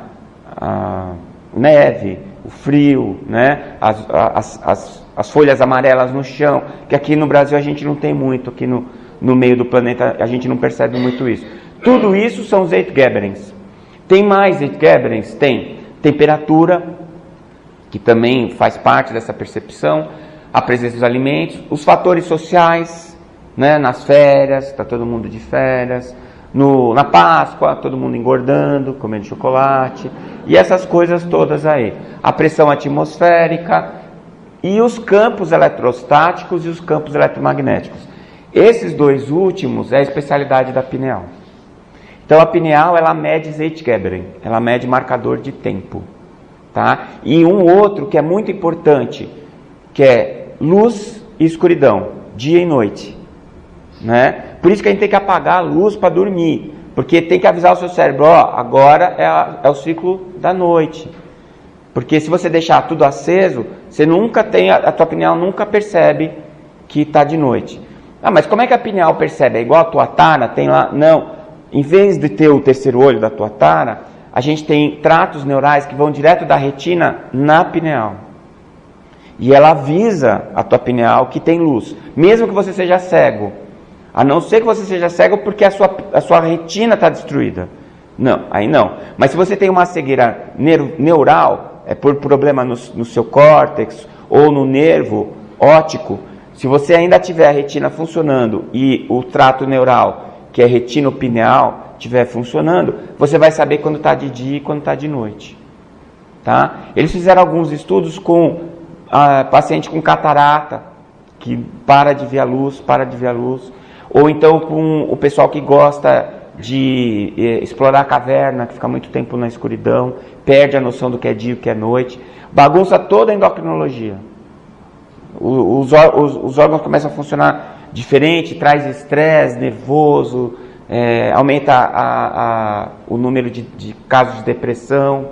neve, o frio, né? As folhas amarelas no chão, que aqui no Brasil a gente não tem muito, aqui no meio do planeta a gente não percebe muito isso. Tudo isso são Zeitgeberins. Tem mais Zeitgeberins? Tem temperatura, que também faz parte dessa percepção, a presença dos alimentos, os fatores sociais, né? Nas férias, está todo mundo de férias, na Páscoa, todo mundo engordando, comendo chocolate, e essas coisas todas aí. A pressão atmosférica e os campos eletrostáticos e os campos eletromagnéticos. Esses dois últimos é a especialidade da pineal. Então a pineal ela mede Zeitgeberin, ela mede marcador de tempo. Tá? E um outro que é muito importante, que é luz e escuridão, dia e noite. Né? Por isso que a gente tem que apagar a luz para dormir, porque tem que avisar o seu cérebro, agora é o ciclo da noite. Porque se você deixar tudo aceso, você nunca tem, a tua pineal nunca percebe que está de noite. Mas como é que a pineal percebe? É igual a tua tara? Tem lá? Não. Em vez de ter o terceiro olho da tua tara, a gente tem tratos neurais que vão direto da retina na pineal. E ela avisa a tua pineal que tem luz, mesmo que você seja cego. A não ser que você seja cego porque a sua retina está destruída. Não, aí não. Mas se você tem uma cegueira neural, é por problema no seu córtex ou no nervo óptico, se você ainda tiver a retina funcionando e o trato neural, que é retinopineal, estiver funcionando, você vai saber quando está de dia e quando está de noite. Tá? Eles fizeram alguns estudos com paciente com catarata, que para de ver a luz, ou então com o pessoal que gosta de explorar a caverna, que fica muito tempo na escuridão, perde a noção do que é dia e o que é noite, bagunça toda a endocrinologia. Os órgãos começam a funcionar diferente, traz estresse nervoso, aumenta o número de casos de depressão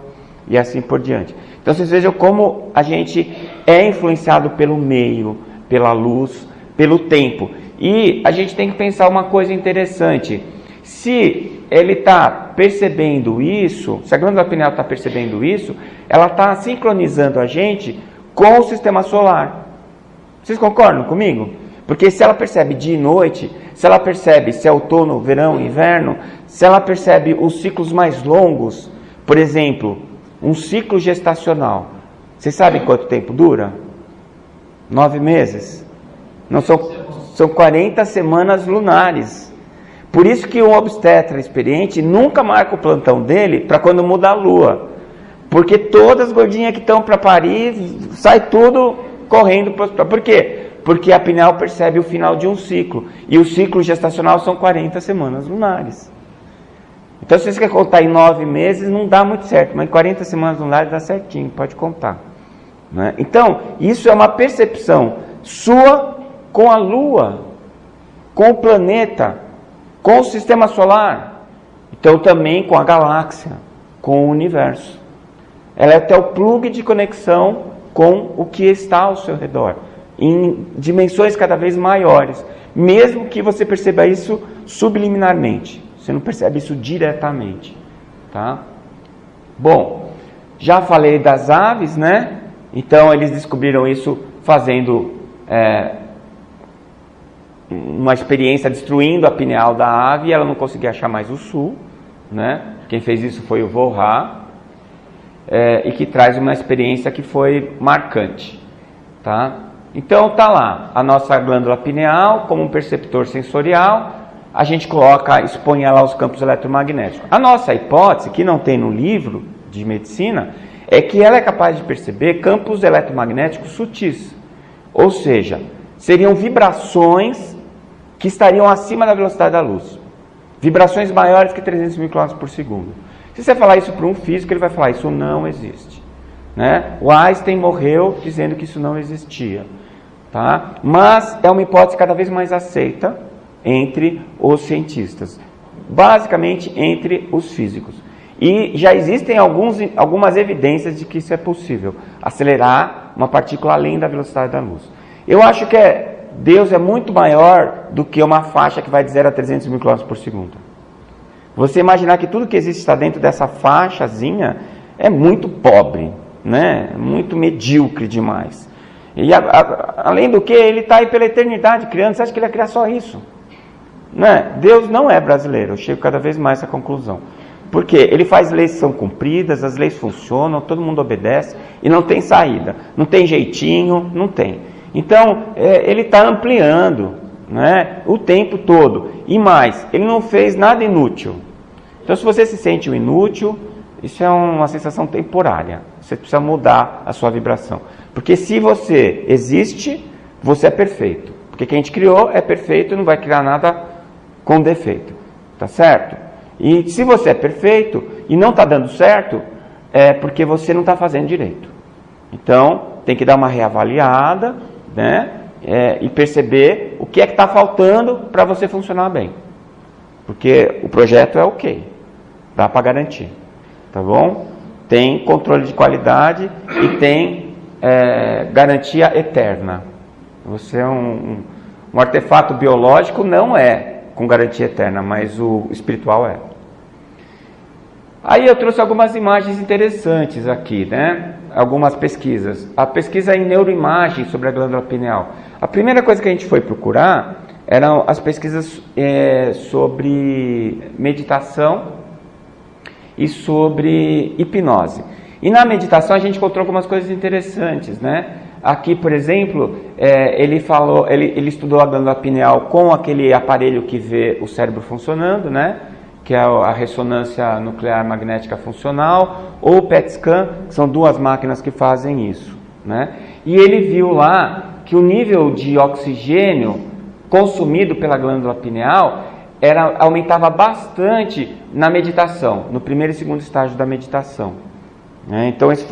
e assim por diante. Então vocês vejam como a gente é influenciado pelo meio, pela luz, pelo tempo. E a gente tem que pensar uma coisa interessante. Se ele está percebendo isso, se a glândula pineal está percebendo isso, ela está sincronizando a gente com o sistema solar. Vocês concordam comigo? Porque se ela percebe dia e noite, se ela percebe se é outono, verão, inverno, se ela percebe os ciclos mais longos, por exemplo, um ciclo gestacional, vocês sabem quanto tempo dura? 9 meses. Não são 40 semanas lunares. Por isso que um obstetra experiente nunca marca o plantão dele para quando muda a lua. Porque todas as gordinhas que estão para parir, sai tudo correndo para o hospital. Por quê? Porque a pineal percebe o final de um ciclo. E o ciclo gestacional são 40 semanas lunares. Então, se você quer contar em 9 meses, não dá muito certo. Mas em 40 semanas lunares dá certinho, pode contar. Né? Então, isso é uma percepção sua com a Lua, com o planeta, com o sistema solar. Então, também com a galáxia, com o universo. Ela é até o plug de conexão com o que está ao seu redor, em dimensões cada vez maiores, mesmo que você perceba isso subliminarmente. Você não percebe isso diretamente, tá? Bom, já falei das aves, né? Então, eles descobriram isso fazendo uma experiência destruindo a pineal da ave, e ela não conseguia achar mais o sul, né? Quem fez isso foi o Vohra, e que traz uma experiência que foi marcante, tá? Então, tá lá a nossa glândula pineal como um perceptor sensorial. A gente expõe ela aos campos eletromagnéticos. A nossa hipótese, que não tem no livro de medicina, é que ela é capaz de perceber campos eletromagnéticos sutis. Ou seja, seriam vibrações que estariam acima da velocidade da luz. Vibrações maiores que 300 mil km por segundo. Se você falar isso para um físico, ele vai falar, isso não existe. Né? O Einstein morreu dizendo que isso não existia. Tá? Mas é uma hipótese cada vez mais aceita entre os cientistas. Basicamente entre os físicos. E já existem algumas evidências de que isso é possível. Acelerar uma partícula além da velocidade da luz. Eu acho que Deus é muito maior do que uma faixa que vai de 0 a 300 mil km por segundo. Você imaginar que tudo que existe está dentro dessa faixazinha é muito pobre, né? Muito medíocre demais. E além do que, ele está aí pela eternidade criando. Você acha que ele ia criar só isso? Né? Deus não é brasileiro. Eu chego cada vez mais a essa conclusão. Porque ele faz leis que são cumpridas, as leis funcionam, todo mundo obedece e não tem saída. Não tem jeitinho, não tem. Então, ele está ampliando, né, o tempo todo. E mais, ele não fez nada inútil. Então, se você se sente inútil, isso é uma sensação temporária. Você precisa mudar a sua vibração. Porque se você existe, você é perfeito. Porque quem te criou é perfeito e não vai criar nada com defeito. Tá certo? E se você é perfeito e não está dando certo, é porque você não está fazendo direito. Então, tem que dar uma reavaliada, né? E perceber o que é que está faltando para você funcionar bem. Porque o projeto é ok. Dá para garantir. Tá bom? Tem controle de qualidade e tem garantia eterna. Você é um artefato biológico, não é com garantia eterna, mas o espiritual é. Aí eu trouxe algumas imagens interessantes aqui, né? Algumas pesquisas. A pesquisa em neuroimagem sobre a glândula pineal. A primeira coisa que a gente foi procurar eram as pesquisas sobre meditação e sobre hipnose. E na meditação a gente encontrou algumas coisas interessantes, né? Aqui, por exemplo, ele estudou a glândula pineal com aquele aparelho que vê o cérebro funcionando, né? Que é a ressonância nuclear magnética funcional, ou o PET scan, que são duas máquinas que fazem isso, né? E ele viu lá que o nível de oxigênio consumido pela glândula pineal aumentava bastante na meditação, no primeiro e segundo estágio da meditação. Então, esse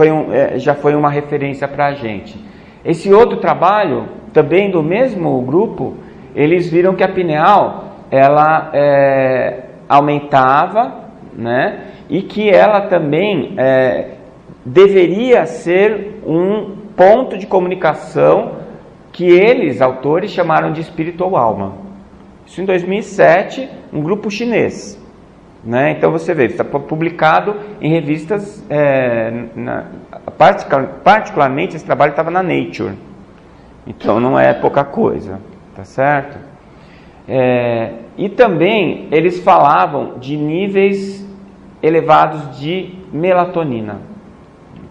já foi uma referência para a gente. Esse outro trabalho, também do mesmo grupo, eles viram que a pineal, ela aumentava, né? E que ela também deveria ser um ponto de comunicação que eles, autores, chamaram de espírito ou alma. Isso em 2007, um grupo chinês. Né? Então você vê, está publicado em revistas, particularmente esse trabalho estava na Nature, então não é pouca coisa, tá certo? E também eles falavam de níveis elevados de melatonina.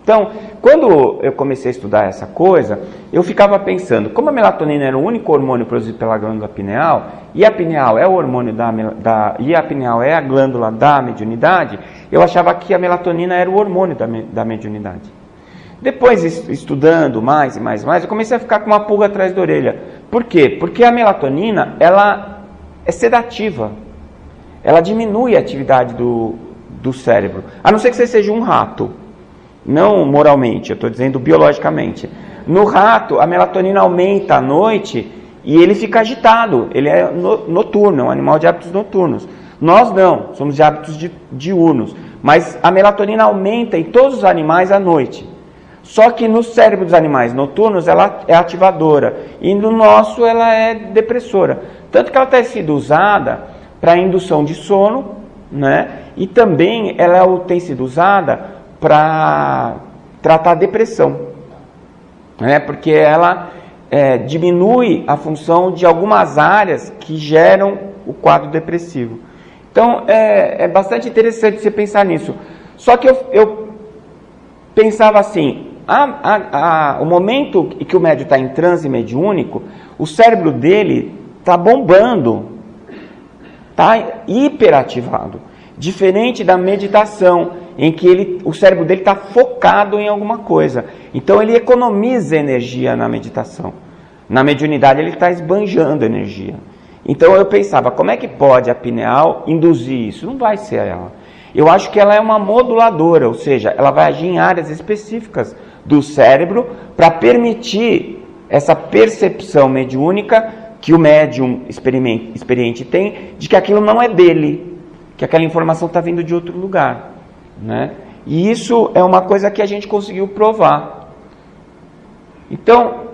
Então, quando eu comecei a estudar essa coisa, eu ficava pensando, como a melatonina era o único hormônio produzido pela glândula pineal, e a pineal é o hormônio e a pineal é a glândula da mediunidade, eu achava que a melatonina era o hormônio da mediunidade. Depois, estudando mais e mais, eu comecei a ficar com uma pulga atrás da orelha. Por quê? Porque a melatonina, ela é sedativa. Ela diminui a atividade do cérebro. A não ser que você seja um rato. Não moralmente, eu estou dizendo biologicamente. No rato, a melatonina aumenta à noite e ele fica agitado. Ele é noturno, é um animal de hábitos noturnos. Nós não, somos de hábitos diurnos. Mas a melatonina aumenta em todos os animais à noite. Só que no cérebro dos animais noturnos ela é ativadora. E no nosso ela é depressora. Tanto que ela tem sido usada para indução de sono, né? E também ela tem sido usada para tratar a depressão, né? Porque ela diminui a função de algumas áreas que geram o quadro depressivo. Então é bastante interessante você pensar nisso. Só que eu pensava assim, o momento em que o médium está em transe mediúnico, o cérebro dele está bombando, está hiperativado, diferente da meditação, em que o cérebro dele está focado em alguma coisa. Então ele economiza energia na meditação. Na mediunidade ele está esbanjando energia. Então eu pensava, como é que pode a pineal induzir isso? Não vai ser ela. Eu acho que ela é uma moduladora, ou seja, ela vai agir em áreas específicas do cérebro para permitir essa percepção mediúnica que o médium experiente tem de que aquilo não é dele, que aquela informação está vindo de outro lugar, né? E isso é uma coisa que a gente conseguiu provar. Então,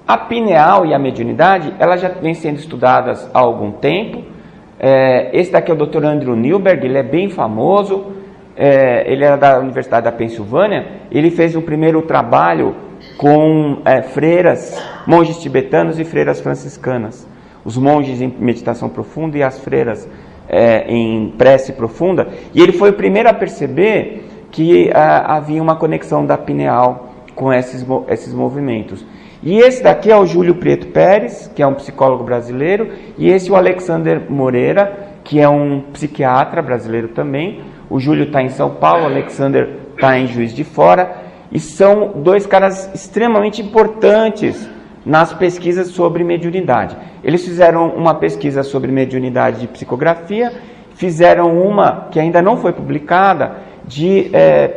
a pineal e a mediunidade, elas já vêm sendo estudadas há algum tempo. Esse daqui é o Dr. Andrew Newberg, ele é bem famoso, ele era da Universidade da Pensilvânia, ele fez um primeiro trabalho com freiras, monges tibetanos e freiras franciscanas, os monges em meditação profunda e as freiras em prece profunda, e ele foi o primeiro a perceber que havia uma conexão da pineal com esses movimentos. E esse daqui é o Júlio Prieto Pérez, que é um psicólogo brasileiro, e esse é o Alexander Moreira, que é um psiquiatra brasileiro também. O Júlio está em São Paulo, o Alexander está em Juiz de Fora, e são dois caras extremamente importantes nas pesquisas sobre mediunidade. Eles fizeram uma pesquisa sobre mediunidade de psicografia, fizeram uma que ainda não foi publicada, de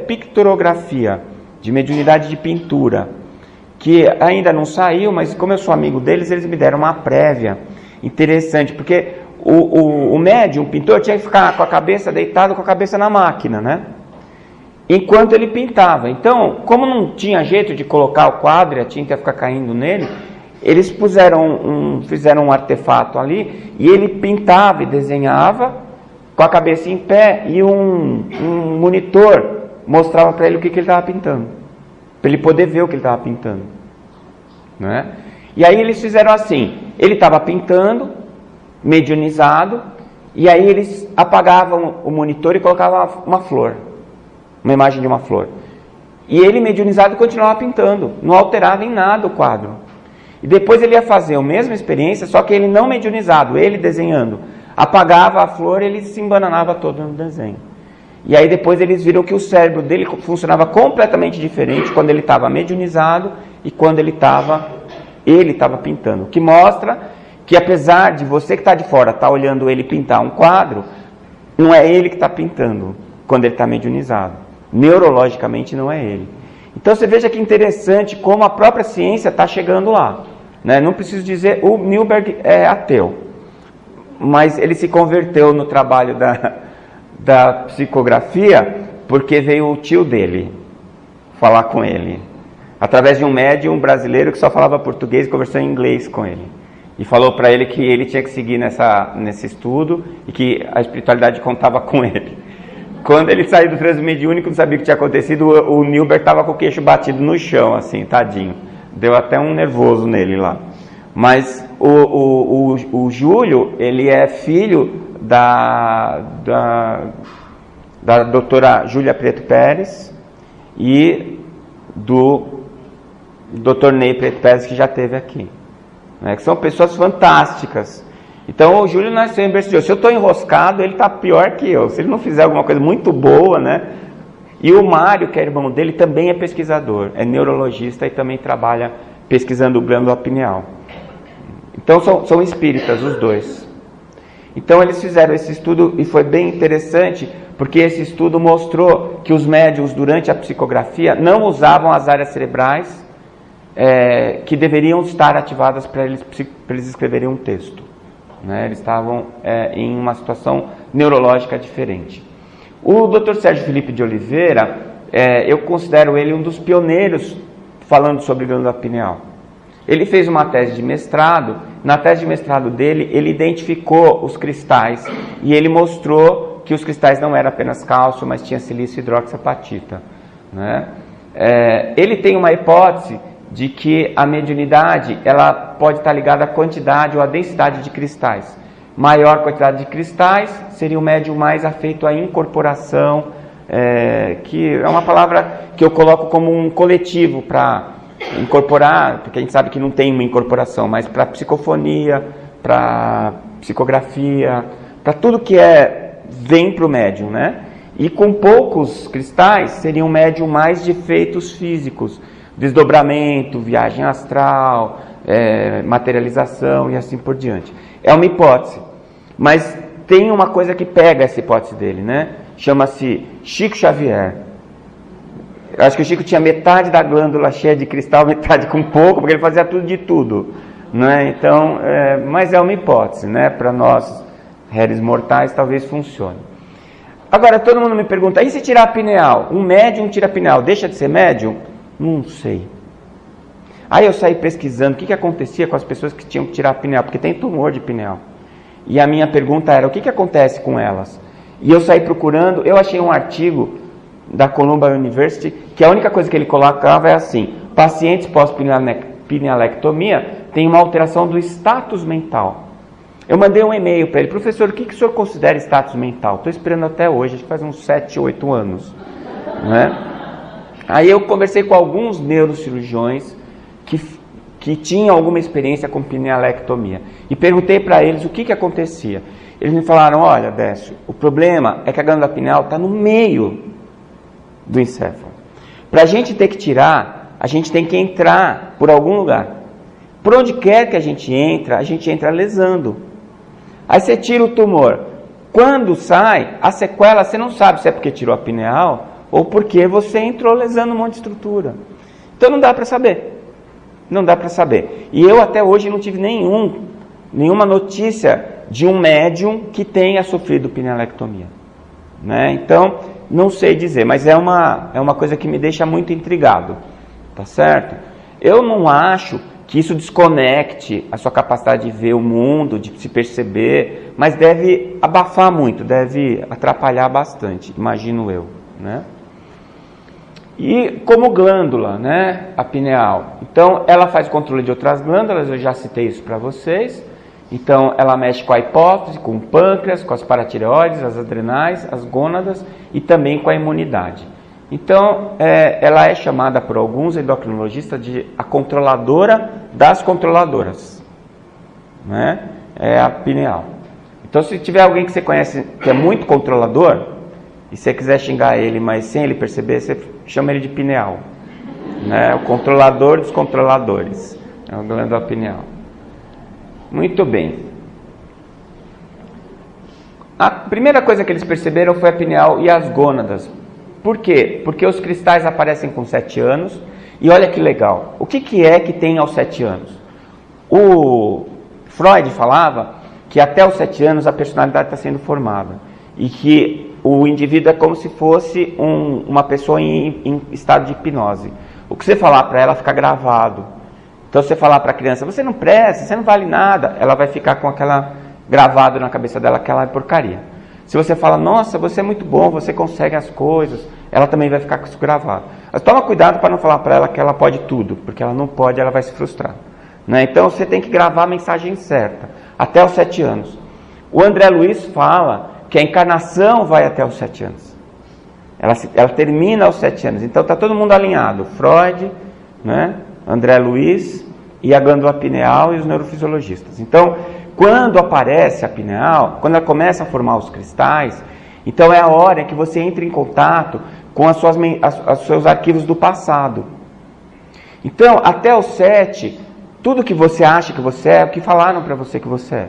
pictografia, de mediunidade de pintura, que ainda não saiu, mas como eu sou amigo deles, eles me deram uma prévia interessante, porque o médium, o pintor, tinha que ficar com a cabeça deitado, com a cabeça na máquina, né? Enquanto ele pintava. Então, como não tinha jeito de colocar o quadro e a tinta ia ficar caindo nele, eles fizeram um artefato ali, e ele pintava e desenhava com a cabeça em pé, e um monitor mostrava para ele o que ele estava pintando, para ele poder ver o que ele estava pintando, né? E aí eles fizeram assim, ele estava pintando, mediunizado, e aí eles apagavam o monitor e colocavam uma flor, uma imagem de uma flor, e ele mediunizado continuava pintando, não alterava em nada o quadro. E depois ele ia fazer a mesma experiência, só que ele não mediunizado, ele desenhando, apagava a flor, ele se embananava todo no desenho. E aí depois eles viram que o cérebro dele funcionava completamente diferente quando ele estava mediunizado e quando ele estava pintando. O que mostra que apesar de você que está de fora estar olhando ele pintar um quadro, não é ele que está pintando quando ele está mediunizado. Neurologicamente não é ele. Então você veja que interessante como a própria ciência está chegando lá, né? Não preciso dizer, o Newberg é ateu, mas ele se converteu no trabalho da psicografia porque veio o tio dele falar com ele, através de um médium brasileiro que só falava português e conversou em inglês com ele. E falou para ele que ele tinha que seguir nesse estudo e que a espiritualidade contava com ele. Quando ele saiu do transe mediúnico, não sabia o que tinha acontecido, o Nilbert estava com o queixo batido no chão, assim, tadinho. Deu até um nervoso nele lá. Mas o Júlio, ele é filho da doutora Júlia Preto Pérez e do Dr. Ney Preto Pérez, que já esteve aqui. Né, que são pessoas fantásticas. Então o Júlio nasceu em berço de ouro. Se eu estou enroscado, ele está pior que eu. Se ele não fizer alguma coisa muito boa, né? E o Mário, que é irmão dele, também é pesquisador, é neurologista e também trabalha pesquisando o glândula pineal. Então são espíritas os dois. Então eles fizeram esse estudo e foi bem interessante, porque esse estudo mostrou que os médiuns durante a psicografia não usavam as áreas cerebrais que deveriam estar ativadas para eles escreverem um texto. Né? Eles estavam em uma situação neurológica diferente. O Dr. Sérgio Felipe de Oliveira, eu considero ele um dos pioneiros falando sobre glândula pineal. Ele fez uma tese de mestrado. Na tese de mestrado dele, ele identificou os cristais e ele mostrou que os cristais não eram apenas cálcio, mas tinha silício e hidroxiapatita. Né? Ele tem uma hipótese de que a mediunidade ela pode estar ligada à quantidade ou à densidade de cristais. Maior quantidade de cristais seria o médium mais afeito à incorporação, que é uma palavra que eu coloco como um coletivo para incorporar, porque a gente sabe que não tem uma incorporação, mas para psicofonia, para psicografia, para tudo que vem para o médium, né? E com poucos cristais seria um médium mais de efeitos físicos, desdobramento, viagem astral, materialização e assim por diante. É uma hipótese, mas tem uma coisa que pega essa hipótese dele, né? Chama-se Chico Xavier. Eu acho que o Chico tinha metade da glândula cheia de cristal, metade com pouco, porque ele fazia tudo de tudo, né? Então, mas é uma hipótese, né? Para nós, réis mortais, talvez funcione. Agora, todo mundo me pergunta, e se tirar a pineal? Um médium tira a pineal, deixa de ser médium? Não sei. Aí eu saí pesquisando o que acontecia com as pessoas que tinham que tirar a pineal, porque tem tumor de pineal. E a minha pergunta era, o que acontece com elas? E eu saí procurando, eu achei um artigo da Columbia University, que a única coisa que ele colocava é assim, pacientes pós-pinealectomia têm uma alteração do status mental. Eu mandei um e-mail para ele, professor, o que o senhor considera status mental? Estou esperando até hoje, acho que faz uns 7, 8 anos. Né? Aí eu conversei com alguns neurocirurgiões que tinham alguma experiência com pinealectomia e perguntei para eles o que acontecia. Eles me falaram, olha, Décio, o problema é que a glândula pineal está no meio do encéfalo. Para a gente ter que tirar, a gente tem que entrar por algum lugar. Por onde quer que a gente entra lesando. Aí você tira o tumor. Quando sai, a sequela você não sabe se é porque tirou a pineal ou porque você entrou lesando um monte de estrutura. Então não dá para saber. Não dá para saber. E eu até hoje não tive nenhuma notícia de um médium que tenha sofrido pinealectomia. Né? Então, não sei dizer, mas é uma coisa que me deixa muito intrigado. Tá certo? Eu não acho que isso desconecte a sua capacidade de ver o mundo, de se perceber, mas deve abafar muito, deve atrapalhar bastante, imagino eu. Né? E como glândula, né, a pineal, então ela faz controle de outras glândulas, eu já citei isso para vocês. Então ela mexe com a hipófise, com o pâncreas, com as paratireoides, as adrenais, as gônadas e também com a imunidade. Então ela é chamada por alguns endocrinologistas de a controladora das controladoras, né? É a pineal. Então se tiver alguém que você conhece que é muito controlador, e você quiser xingar ele, mas sem ele perceber, você chama ele de pineal, né? O controlador dos controladores, é o glândula pineal. Muito bem. A primeira coisa que eles perceberam foi a pineal e as gônadas. Por quê? Porque os cristais aparecem com 7 anos. E olha que legal. O que é que tem aos 7 anos? O Freud falava que até os 7 anos a personalidade está sendo formada. E que o indivíduo é como se fosse uma pessoa em estado de hipnose. O que você falar para ela fica gravado. Então, você falar para a criança, você não presta, você não vale nada, ela vai ficar com aquela gravado na cabeça dela que ela é porcaria. Se você fala, nossa, você é muito bom, você consegue as coisas, ela também vai ficar com isso gravado. Mas toma cuidado para não falar para ela que ela pode tudo, porque ela não pode, ela vai se frustrar. Né? Então, você tem que gravar a mensagem certa, até os 7 anos. O André Luiz fala que a encarnação vai até os 7 anos. Ela termina aos 7 anos. Então, está todo mundo alinhado. Freud, né? André Luiz e a glândula pineal e os neurofisiologistas. Então, quando aparece a pineal, quando ela começa a formar os cristais, então é a hora que você entra em contato com os seus arquivos do passado. Então, até os 7, tudo que você acha que você é o que falaram para você que você é.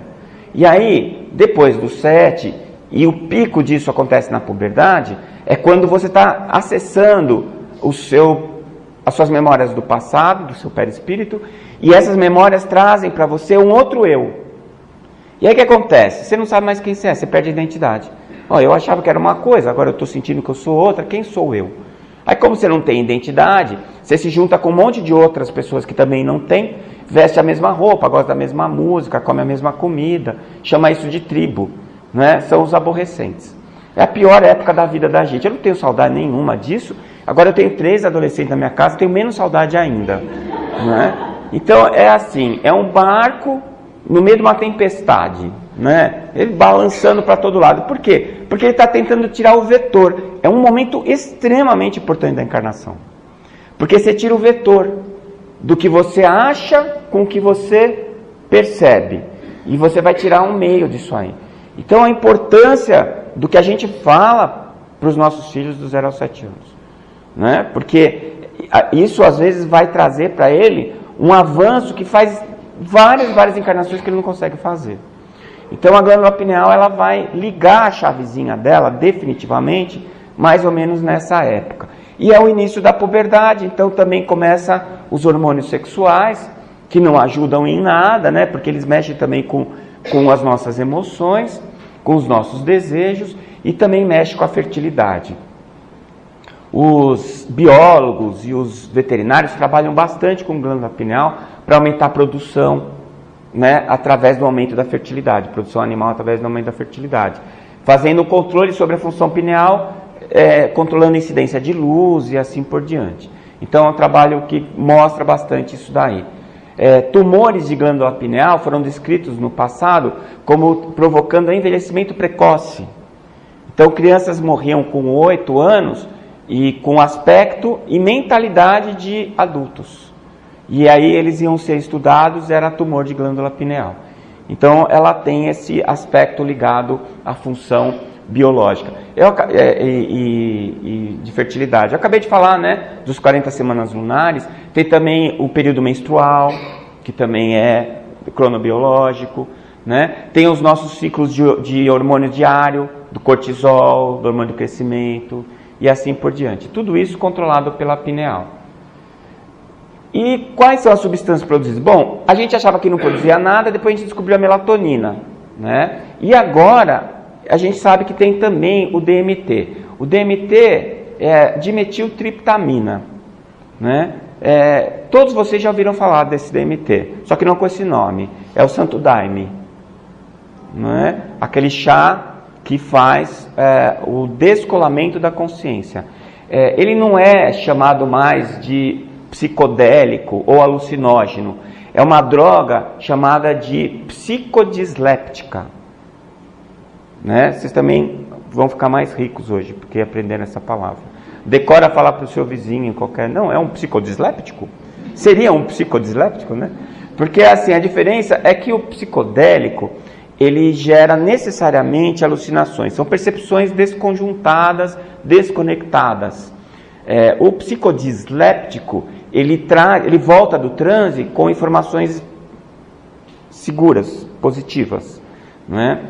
E aí, depois dos 7, e o pico disso acontece na puberdade, é quando você está acessando as suas memórias do passado, do seu perispírito, e essas memórias trazem para você um outro eu. E aí o que acontece? Você não sabe mais quem você é, você perde a identidade. Eu achava que era uma coisa, agora eu estou sentindo que eu sou outra, quem sou eu? Aí como você não tem identidade, você se junta com um monte de outras pessoas que também não têm, veste a mesma roupa, gosta da mesma música, come a mesma comida, chama isso de tribo, né? São os aborrecentes. É a pior época da vida da gente. Eu não tenho saudade nenhuma disso. Agora eu tenho 3 adolescentes na minha casa, tenho menos saudade ainda. Né? Então é assim, é um barco no meio de uma tempestade. Né? Ele balançando para todo lado. Por quê? Porque ele está tentando tirar o vetor. É um momento extremamente importante da encarnação. Porque você tira o vetor do que você acha com o que você percebe. E você vai tirar um meio disso aí. Então a importância do que a gente fala para os nossos filhos do 0 aos 7 anos. Né? Porque isso às vezes vai trazer para ele um avanço que faz várias encarnações que ele não consegue fazer. Então a glândula pineal ela vai ligar a chavezinha dela definitivamente mais ou menos nessa época. E é o início da puberdade, então também começa os hormônios sexuais, que não ajudam em nada, né? Porque eles mexem também com as nossas emoções, com os nossos desejos e também mexem com a fertilidade. Os biólogos e os veterinários trabalham bastante com glândula pineal para aumentar a produção, né, através do aumento da fertilidade, produção animal através do aumento da fertilidade, fazendo o controle sobre a função pineal, controlando a incidência de luz e assim por diante. Então é um trabalho que mostra bastante isso daí. Tumores de glândula pineal foram descritos no passado como provocando envelhecimento precoce. Então crianças morriam com 8 anos e com aspecto e mentalidade de adultos. E aí eles iam ser estudados, era tumor de glândula pineal. Então ela tem esse aspecto ligado à função biológica e de fertilidade. Eu acabei de falar, né, dos 40 semanas lunares. Tem também o período menstrual, que também é cronobiológico, né? Tem os nossos ciclos de hormônio diário, do cortisol, do hormônio do crescimento e assim por diante. Tudo isso controlado pela pineal. E quais são as substâncias produzidas? Bom, a gente achava que não produzia nada, depois a gente descobriu a melatonina, né? E agora a gente sabe que tem também o DMT. O DMT é dimetiltriptamina, né? Todos vocês já ouviram falar desse DMT, só que não com esse nome. É o Santo Daime, né? Aquele chá que faz o descolamento da consciência. Ele não é chamado mais de psicodélico ou alucinógeno. É uma droga chamada de psicodisléptica. Né? Vocês também vão ficar mais ricos hoje, porque aprenderam essa palavra. Decora falar para o seu vizinho em qualquer... Não, é um psicodisléptico? Seria um psicodisléptico, né? Porque assim, a diferença é que o psicodélico, ele gera necessariamente alucinações. São percepções desconjuntadas, desconectadas. O psicodisléptico, ele volta do transe com informações seguras, positivas, né?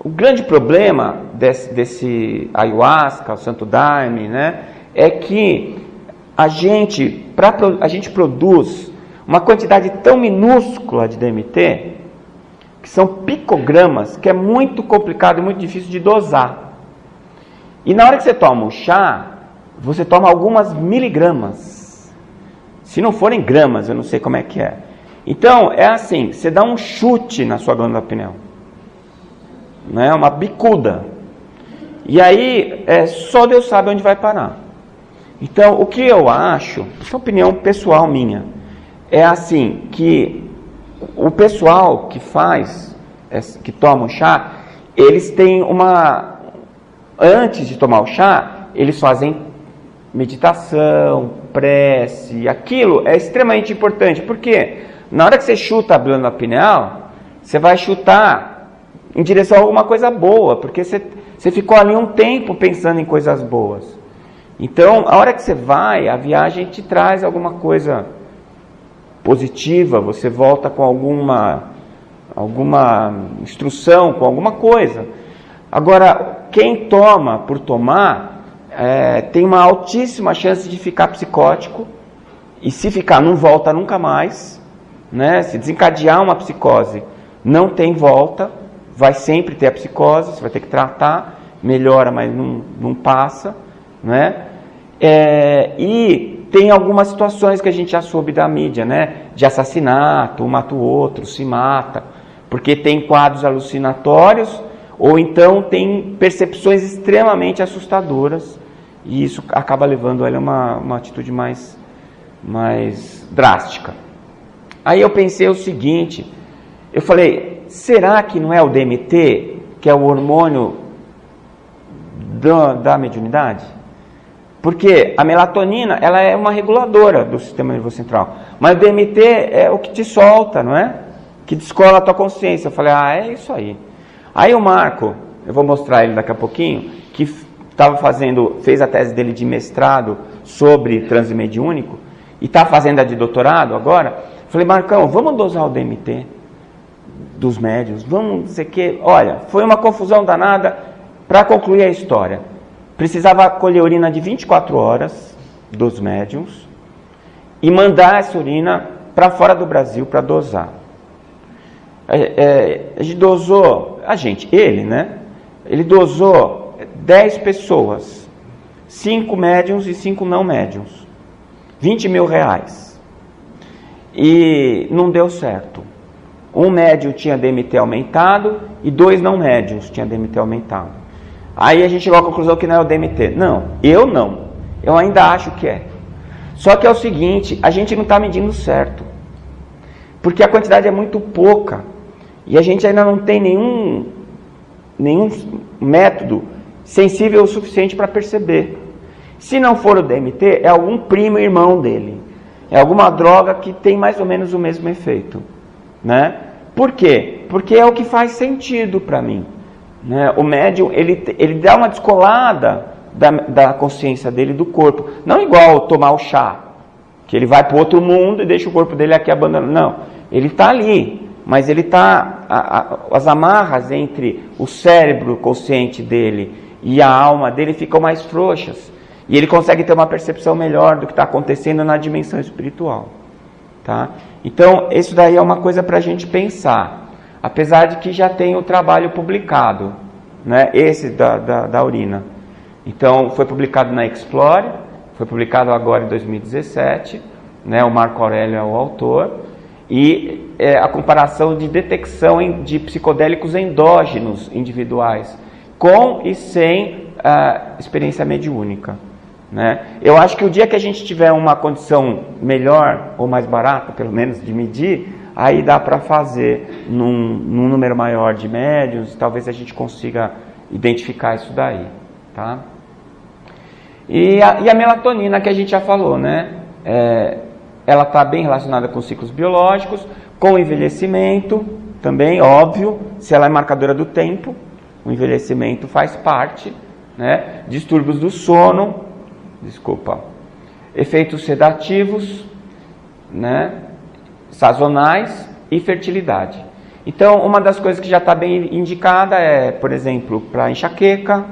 O grande problema desse ayahuasca, o Santo Daime, né, é que a gente produz uma quantidade tão minúscula de DMT, que são picogramas, que é muito complicado e muito difícil de dosar. E na hora que você toma o chá, você toma algumas miligramas. Se não forem gramas, eu não sei como é que é. Então, é assim, você dá um chute na sua glândula pineal. Né? Uma bicuda. E aí, só Deus sabe onde vai parar. Então, o que eu acho, essa é uma opinião pessoal minha, é assim, que o pessoal que faz, que toma o chá, eles têm antes de tomar o chá, eles fazem meditação, prece, aquilo é extremamente importante, porque na hora que você chuta a glândula pineal, você vai chutar em direção a alguma coisa boa, porque você ficou ali um tempo pensando em coisas boas. Então, a hora que você vai, a viagem te traz alguma coisa positiva, você volta com alguma instrução, com alguma coisa. Agora, quem toma por tomar, tem uma altíssima chance de ficar psicótico, e se ficar, não volta nunca mais, né? Se desencadear uma psicose, não tem volta, vai sempre ter a psicose, você vai ter que tratar, melhora, mas não passa, né? E tem algumas situações que a gente já soube da mídia, né? De assassinato, um mata o outro, se mata, porque tem quadros alucinatórios, ou então tem percepções extremamente assustadoras, e isso acaba levando ele a uma atitude mais drástica. Aí eu pensei o seguinte, eu falei, será que não é o DMT, que é o hormônio da mediunidade? Porque a melatonina, ela é uma reguladora do sistema nervoso central, mas o DMT é o que te solta, não é? Que descola a tua consciência. Eu falei, é isso aí. Aí o Marco, eu vou mostrar ele daqui a pouquinho, que fez a tese dele de mestrado sobre transe mediúnico, e está fazendo a de doutorado agora. Falei, Marcão, vamos dosar o DMT dos médiuns, vamos dizer que, olha, foi uma confusão danada. Para concluir a história, precisava colher urina de 24 horas dos médiuns e mandar essa urina para fora do Brasil para dosar. A gente dosou, ele, né? Ele dosou 10 pessoas, 5 médiuns e 5 não médiuns, 20 mil reais. E não deu certo. Um médium tinha DMT aumentado e 2 não médiuns tinham DMT aumentado. Aí a gente chegou à conclusão que não é o DMT. Não. Eu ainda acho que é. Só que é o seguinte, a gente não está medindo certo. Porque a quantidade é muito pouca. E a gente ainda não tem nenhum método sensível o suficiente para perceber. Se não for o DMT, é algum primo irmão dele. É alguma droga que tem mais ou menos o mesmo efeito. Né? Por quê? Porque é o que faz sentido para mim. Né? O médium, ele dá uma descolada da consciência dele do corpo. Não igual tomar o chá, que ele vai para o outro mundo e deixa o corpo dele aqui abandonado. Não, ele está ali, mas ele está... As amarras entre o cérebro consciente dele e a alma dele ficam mais frouxas. E ele consegue ter uma percepção melhor do que está acontecendo na dimensão espiritual. Tá? Então, isso daí é uma coisa para a gente pensar. Apesar de que já tem o trabalho publicado, né? Esse da urina. Então, foi publicado na Explore, foi publicado agora em 2017, né? O Marco Aurélio é o autor, e a comparação de detecção de psicodélicos endógenos individuais, com e sem experiência mediúnica. Né? Eu acho que o dia que a gente tiver uma condição melhor, ou mais barata, pelo menos, de medir, aí dá para fazer num número maior de médiuns, talvez a gente consiga identificar isso daí. Tá? E a melatonina, que a gente já falou, né? Ela está bem relacionada com ciclos biológicos, com o envelhecimento, também, óbvio, se ela é marcadora do tempo, o envelhecimento faz parte, né? Distúrbios do sono, efeitos sedativos, né? Sazonais e fertilidade. Então, uma das coisas que já está bem indicada é, por exemplo, para enxaqueca,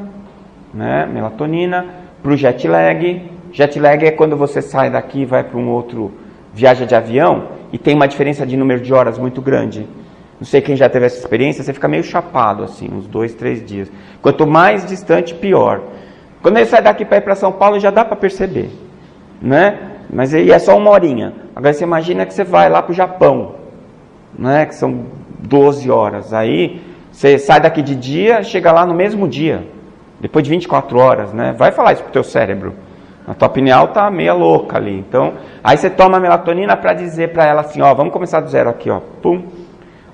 né? Melatonina, para o jet lag. Jet lag é quando você sai daqui e vai para um outro, viaja de avião e tem uma diferença de número de horas muito grande. Não sei quem já teve essa experiência, você fica meio chapado, assim, uns 2, 3 dias. Quanto mais distante, pior. Quando ele sai daqui para ir para São Paulo, já dá para perceber, né? Mas aí é só 1 horinha. Agora você imagina que você vai lá para o Japão, né? Que são 12 horas. Aí você sai daqui de dia, chega lá no mesmo dia, depois de 24 horas, né? Vai falar isso pro teu cérebro. A tua pineal tá meia louca ali. Então, aí você toma a melatonina para dizer para ela assim, ó, vamos começar do zero aqui, ó. Pum.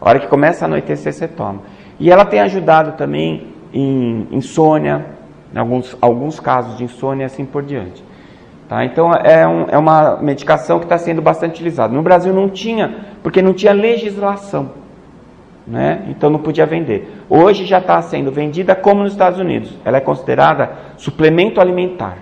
A hora que começa a anoitecer, você toma. E ela tem ajudado também em insônia, em alguns casos de insônia e assim por diante. Tá? Então, é uma medicação que está sendo bastante utilizada. No Brasil não tinha, porque não tinha legislação, né? Então não podia vender. Hoje já está sendo vendida como nos Estados Unidos. Ela é considerada suplemento alimentar.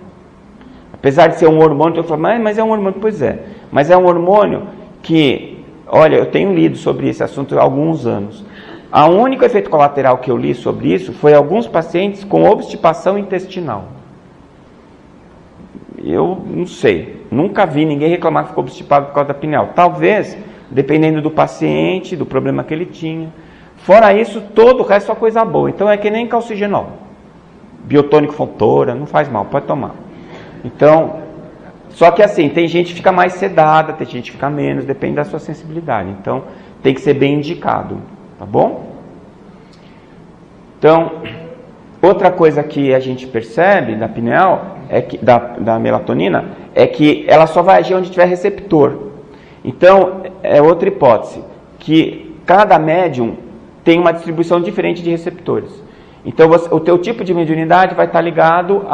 Apesar de ser um hormônio, eu falo, mas é um hormônio. Pois é, mas é um hormônio que, olha, eu tenho lido sobre esse assunto há alguns anos. O único efeito colateral que eu li sobre isso foi alguns pacientes com obstipação intestinal. Eu não sei, nunca vi ninguém reclamar que ficou obstipado por causa da pineal. Talvez, dependendo do paciente, do problema que ele tinha. Fora isso, todo o resto é só coisa boa. Então é que nem calcigenol. Biotônico Fontoura, não faz mal, pode tomar. Então, só que assim, tem gente que fica mais sedada, tem gente que fica menos, depende da sua sensibilidade. Então, tem que ser bem indicado, tá bom? Então, outra coisa que a gente percebe da pineal, da melatonina, é que ela só vai agir onde tiver receptor. Então, é outra hipótese, que cada médium tem uma distribuição diferente de receptores. Então, o teu tipo de mediunidade vai estar ligado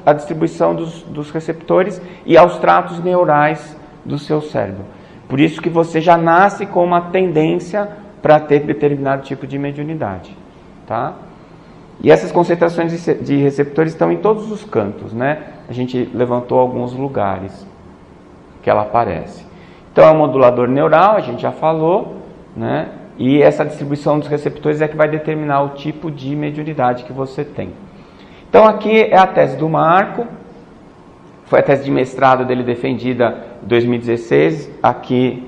à distribuição dos receptores e aos tratos neurais do seu cérebro. Por isso que você já nasce com uma tendência para ter determinado tipo de mediunidade. Tá? E essas concentrações de receptores estão em todos os cantos, né? A gente levantou alguns lugares que ela aparece. Então, é um modulador neural, a gente já falou, né? E essa distribuição dos receptores é que vai determinar o tipo de mediunidade que você tem. Então, aqui é a tese do Marco. Foi a tese de mestrado dele defendida em 2016, aqui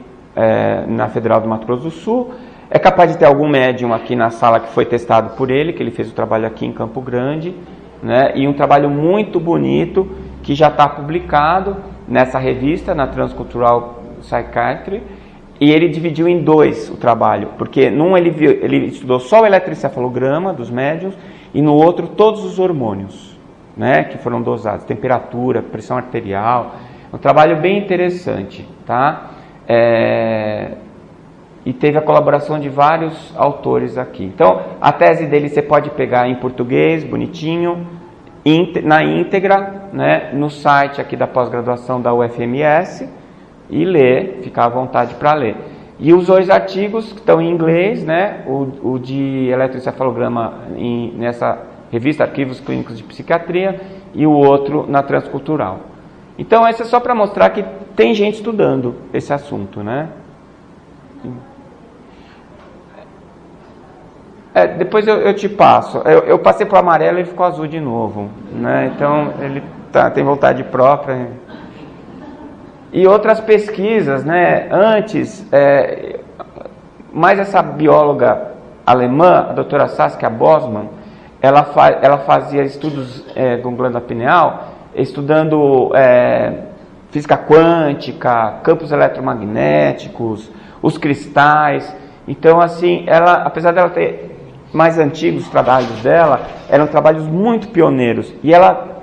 na Federal do Mato Grosso do Sul. É capaz de ter algum médium aqui na sala que foi testado por ele, que ele fez o trabalho aqui em Campo Grande, né? E um trabalho muito bonito que já está publicado nessa revista, na Transcultural Psychiatry. E ele dividiu em 2 o trabalho, porque num ele estudou só o eletroencefalograma dos médiuns e no outro todos os hormônios, né, que foram dosados, temperatura, pressão arterial. Um trabalho bem interessante, tá? E teve a colaboração de vários autores aqui. Então, a tese dele você pode pegar em português, bonitinho, na íntegra, né, no site aqui da pós-graduação da UFMS, e ler, ficar à vontade para ler. E os 2 artigos que estão em inglês, né, o de eletroencefalograma nessa revista Arquivos Clínicos de Psiquiatria e o outro na Transcultural. Então, esse é só para mostrar que tem gente estudando esse assunto, né? Depois eu te passo. Eu passei para o amarelo e ele ficou azul de novo, né? Então, ele tem vontade própria. E outras pesquisas, né? Antes, mais essa bióloga alemã, a doutora Saskia Bosman, ela fazia estudos com glândula pineal, estudando física quântica, campos eletromagnéticos, os cristais. Então, assim, ela, apesar dela ter mais antigos trabalhos dela, eram trabalhos muito pioneiros. E ela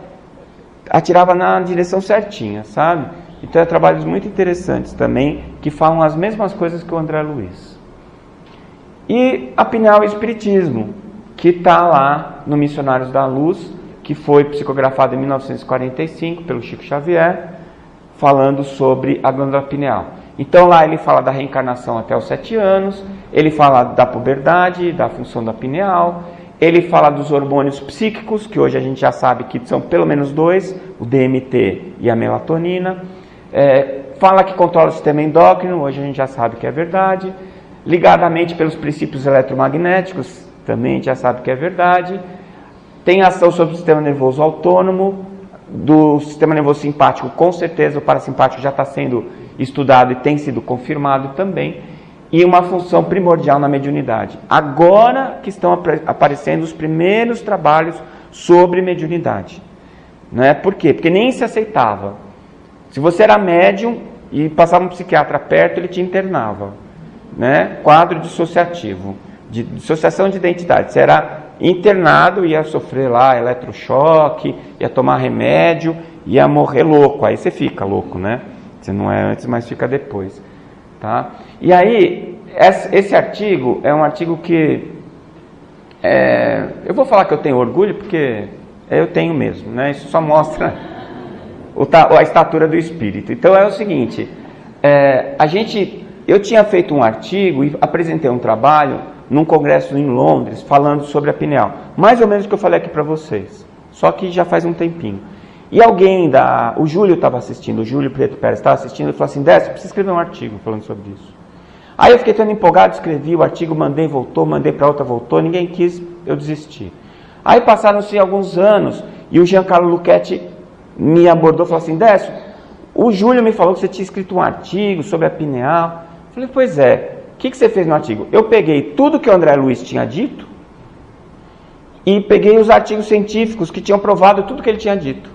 atirava na direção certinha, sabe? Então, é trabalhos muito interessantes também, que falam as mesmas coisas que o André Luiz. E a pineal espiritismo, que está lá no Missionários da Luz, que foi psicografado em 1945 pelo Chico Xavier, falando sobre a glândula pineal. Então, lá ele fala da reencarnação até os 7 anos, ele fala da puberdade, da função da pineal, ele fala dos hormônios psíquicos, que hoje a gente já sabe que são pelo menos 2, o DMT e a melatonina. Fala que controla o sistema endócrino, hoje a gente já sabe que é verdade. Ligadamente pelos princípios eletromagnéticos, também a gente já sabe que é verdade. Tem ação sobre o sistema nervoso autônomo, do sistema nervoso simpático, com certeza o parasimpático já está sendo estudado e tem sido confirmado também. E uma função primordial na mediunidade. Agora que estão aparecendo os primeiros trabalhos sobre mediunidade. Não é? Por quê? Porque nem se aceitava. Se você era médium e passava um psiquiatra perto, ele te internava, né? Quadro dissociativo, de dissociação de identidade. Você era internado, ia sofrer lá eletrochoque, ia tomar remédio, ia morrer louco. Aí você fica louco, né? Você não é antes, mas fica depois, tá? E aí, esse artigo é um artigo que eu vou falar que eu tenho orgulho, porque eu tenho mesmo, né? Isso só mostra a estatura do espírito. Então é o seguinte, eu tinha feito um artigo e apresentei um trabalho num congresso em Londres, falando sobre a pineal. Mais ou menos o que eu falei aqui para vocês, só que já faz um tempinho. E alguém o Júlio estava assistindo, o Júlio Preto Pérez estava assistindo, e falou assim, Décio, precisa escrever um artigo falando sobre isso. Aí eu fiquei tão empolgado, escrevi o artigo, mandei para outra, voltou, ninguém quis, eu desisti. Aí passaram-se alguns anos, e o Giancarlo Lucchetti me abordou e falou assim, Décio, o Júlio me falou que você tinha escrito um artigo sobre a pineal. Eu falei, pois é, o que você fez no artigo? Eu peguei tudo que o André Luiz tinha dito, e peguei os artigos científicos que tinham provado tudo que ele tinha dito.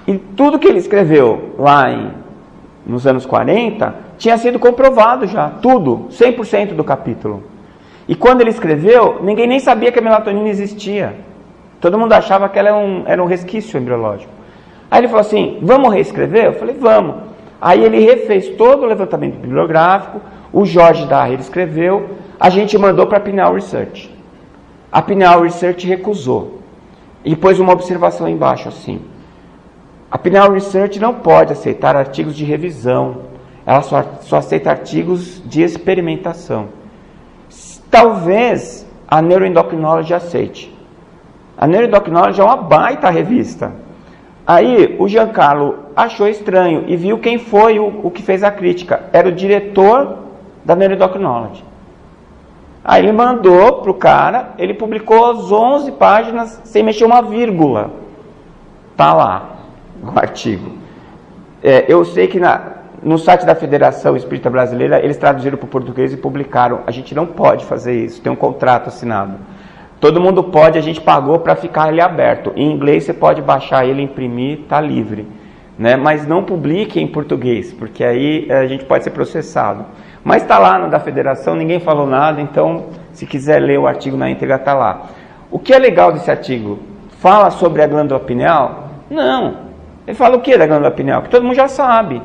E tudo que ele escreveu lá nos anos 40 tinha sido comprovado já, tudo, 100% do capítulo. E quando ele escreveu, ninguém nem sabia que a melatonina existia. Todo mundo achava que ela era um resquício embriológico. Aí ele falou assim, vamos reescrever? Eu falei, vamos. Aí ele refez todo o levantamento bibliográfico, o Jorge Daher escreveu, a gente mandou para a Pineal Research. A Pineal Research recusou. E pôs uma observação embaixo assim. A Pineal Research não pode aceitar artigos de revisão. Ela só aceita artigos de experimentação. Talvez a Neuroendocrinology aceite. A Neuroendocrinology é uma baita revista. Aí o Giancarlo achou estranho e viu quem foi o que fez a crítica. Era o diretor da Neuroendocrinology. Aí ele mandou para o cara, ele publicou as 11 páginas sem mexer uma vírgula. Tá lá o artigo. Eu sei que no site da Federação Espírita Brasileira, eles traduziram para o português e publicaram. A gente não pode fazer isso, tem um contrato assinado. Todo mundo pode, a gente pagou para ficar ele aberto. Em inglês você pode baixar ele, imprimir, está livre. Né? Mas não publique em português, porque aí a gente pode ser processado. Mas está lá no da Federação, ninguém falou nada, então se quiser ler o artigo na íntegra, está lá. O que é legal desse artigo? Fala sobre a glândula pineal? Não. Ele fala o que da glândula pineal? Que todo mundo já sabe.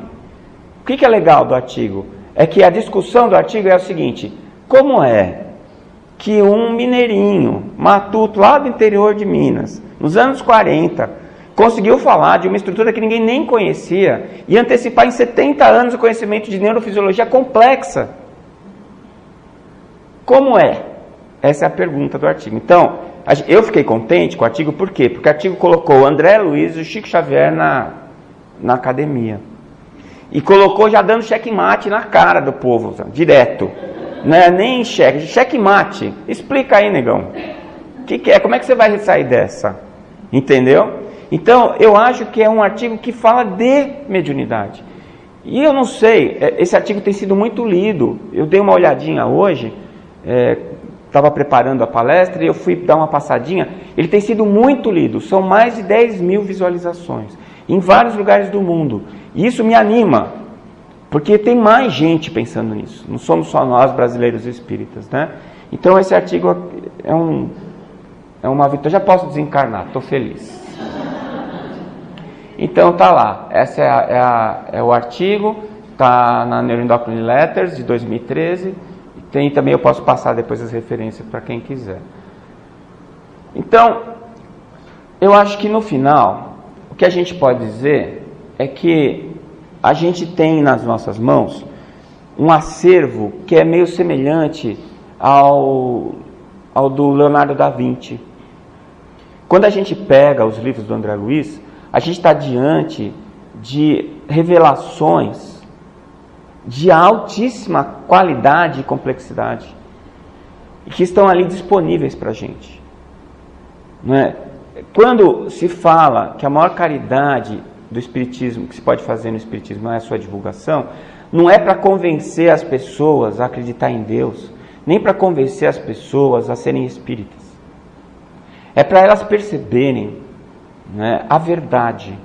O que é legal do artigo? É que a discussão do artigo é o seguinte, como é que um mineirinho, matuto, lá do interior de Minas, nos anos 40, conseguiu falar de uma estrutura que ninguém nem conhecia e antecipar em 70 anos o conhecimento de neurofisiologia complexa? Como é? Essa é a pergunta do artigo. Então, eu fiquei contente com o artigo, por quê? Porque o artigo colocou o André Luiz e o Chico Xavier na academia. E colocou já dando checkmate na cara do povo, direto. Não é nem checkmate. Explica aí, negão. O que é? Como é que você vai sair dessa? Entendeu? Então, eu acho que é um artigo que fala de mediunidade. E eu não sei, esse artigo tem sido muito lido. Eu dei uma olhadinha hoje, estava preparando a palestra e eu fui dar uma passadinha. Ele tem sido muito lido, são mais de 10 mil visualizações, em vários lugares do mundo. E isso me anima, porque tem mais gente pensando nisso. Não somos só nós, brasileiros espíritas, né? Então esse artigo é uma vitória. Já posso desencarnar, estou feliz. Então tá lá, esse é o artigo, está na Neuroendocrine Letters de 2013, tem também, eu posso passar depois as referências para quem quiser. Então, eu acho que no final, o que a gente pode dizer é que a gente tem nas nossas mãos um acervo que é meio semelhante ao do Leonardo da Vinci. Quando a gente pega os livros do André Luiz, a gente está diante de revelações de altíssima qualidade e complexidade, e que estão ali disponíveis para a gente. Não é? Quando se fala que a maior caridade do Espiritismo, que se pode fazer no Espiritismo, é a sua divulgação, não é para convencer as pessoas a acreditar em Deus, nem para convencer as pessoas a serem espíritas. É para elas perceberem, né, a verdade.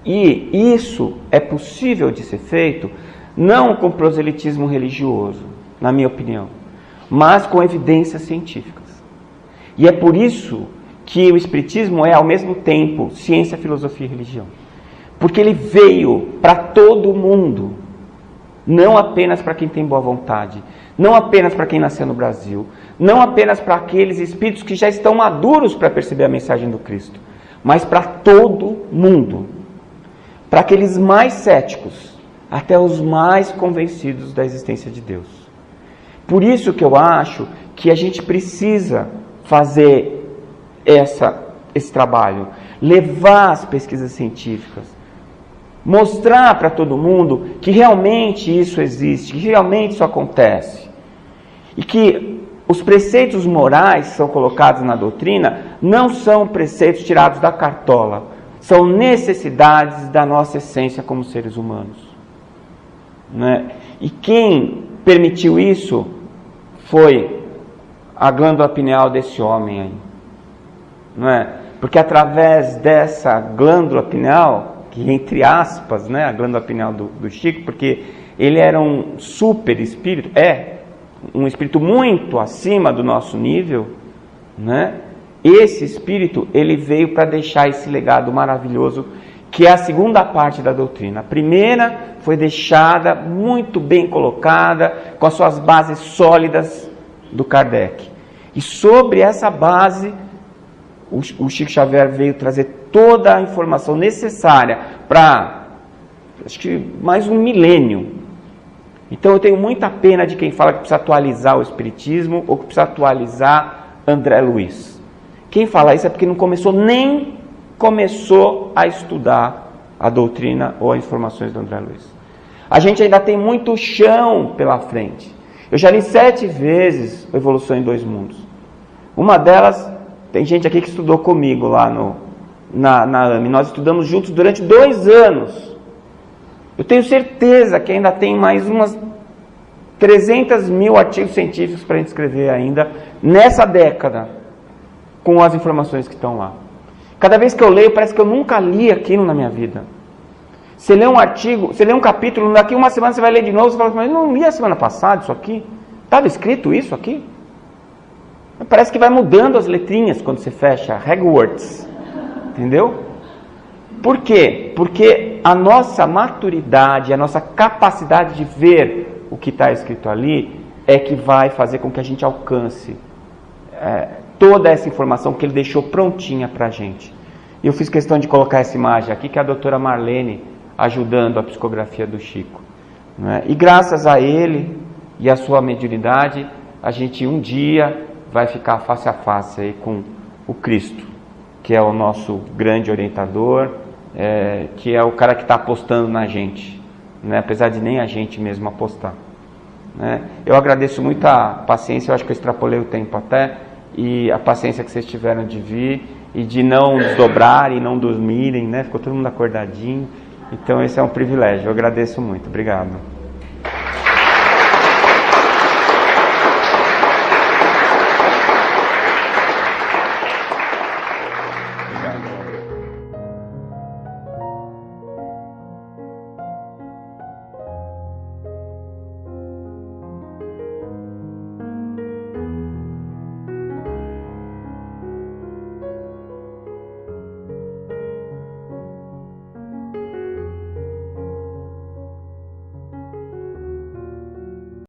E isso é possível de ser feito não com proselitismo religioso, na minha opinião, mas com evidências científicas. E é por isso que o Espiritismo é ao mesmo tempo ciência, filosofia e religião. Porque ele veio para todo mundo, não apenas para quem tem boa vontade, não apenas para quem nasceu no Brasil, não apenas para aqueles espíritos que já estão maduros para perceber a mensagem do Cristo, mas para todo mundo, para aqueles mais céticos, até os mais convencidos da existência de Deus. Por isso que eu acho que a gente precisa fazer esse trabalho, levar as pesquisas científicas, mostrar para todo mundo que realmente isso existe, que realmente isso acontece. E que os preceitos morais que são colocados na doutrina não são preceitos tirados da cartola, são necessidades da nossa essência como seres humanos. Né? E quem permitiu isso foi a glândula pineal desse homem aí. Não é? Porque através dessa glândula pineal, que entre aspas, né, a glândula pineal do Chico, porque ele era um super espírito, um espírito muito acima do nosso nível, né? Esse espírito, ele veio para deixar esse legado maravilhoso, que é a segunda parte da doutrina. A primeira foi deixada muito bem colocada, com as suas bases sólidas do Kardec. E sobre essa base, o Chico Xavier veio trazer toda a informação necessária para, acho que mais um milênio. Então eu tenho muita pena de quem fala que precisa atualizar o Espiritismo ou que precisa atualizar André Luiz. Quem fala isso é porque nem começou a estudar a doutrina ou as informações do André Luiz. A gente ainda tem muito chão pela frente. Eu já li 7 vezes Evolução em Dois Mundos. Uma delas, tem gente aqui que estudou comigo lá na AME. Nós estudamos juntos durante 2 anos. Eu tenho certeza que ainda tem mais umas 300 mil artigos científicos para a gente escrever ainda nessa década, com as informações que estão lá. Cada vez que eu leio, parece que eu nunca li aquilo na minha vida. Você lê um artigo, você lê um capítulo, daqui uma semana você vai ler de novo, você fala, mas eu não li a semana passada isso aqui? Estava escrito isso aqui? Parece que vai mudando as letrinhas quando você fecha Hogwarts, entendeu? Por quê? Porque a nossa maturidade, a nossa capacidade de ver o que está escrito ali é que vai fazer com que a gente alcance toda essa informação que ele deixou prontinha para a gente. E eu fiz questão de colocar essa imagem aqui, que é a doutora Marlene ajudando a psicografia do Chico. Né? E graças a ele e a sua mediunidade, a gente um dia vai ficar face a face aí com o Cristo, que é o nosso grande orientador, que é o cara que está apostando na gente, né? Apesar de nem a gente mesmo apostar. Né? Eu agradeço muito a paciência, eu acho que eu extrapolei o tempo até, e a paciência que vocês tiveram de vir, e de não desdobrarem, não dormirem, né? Ficou todo mundo acordadinho. Então esse é um privilégio, eu agradeço muito. Obrigado.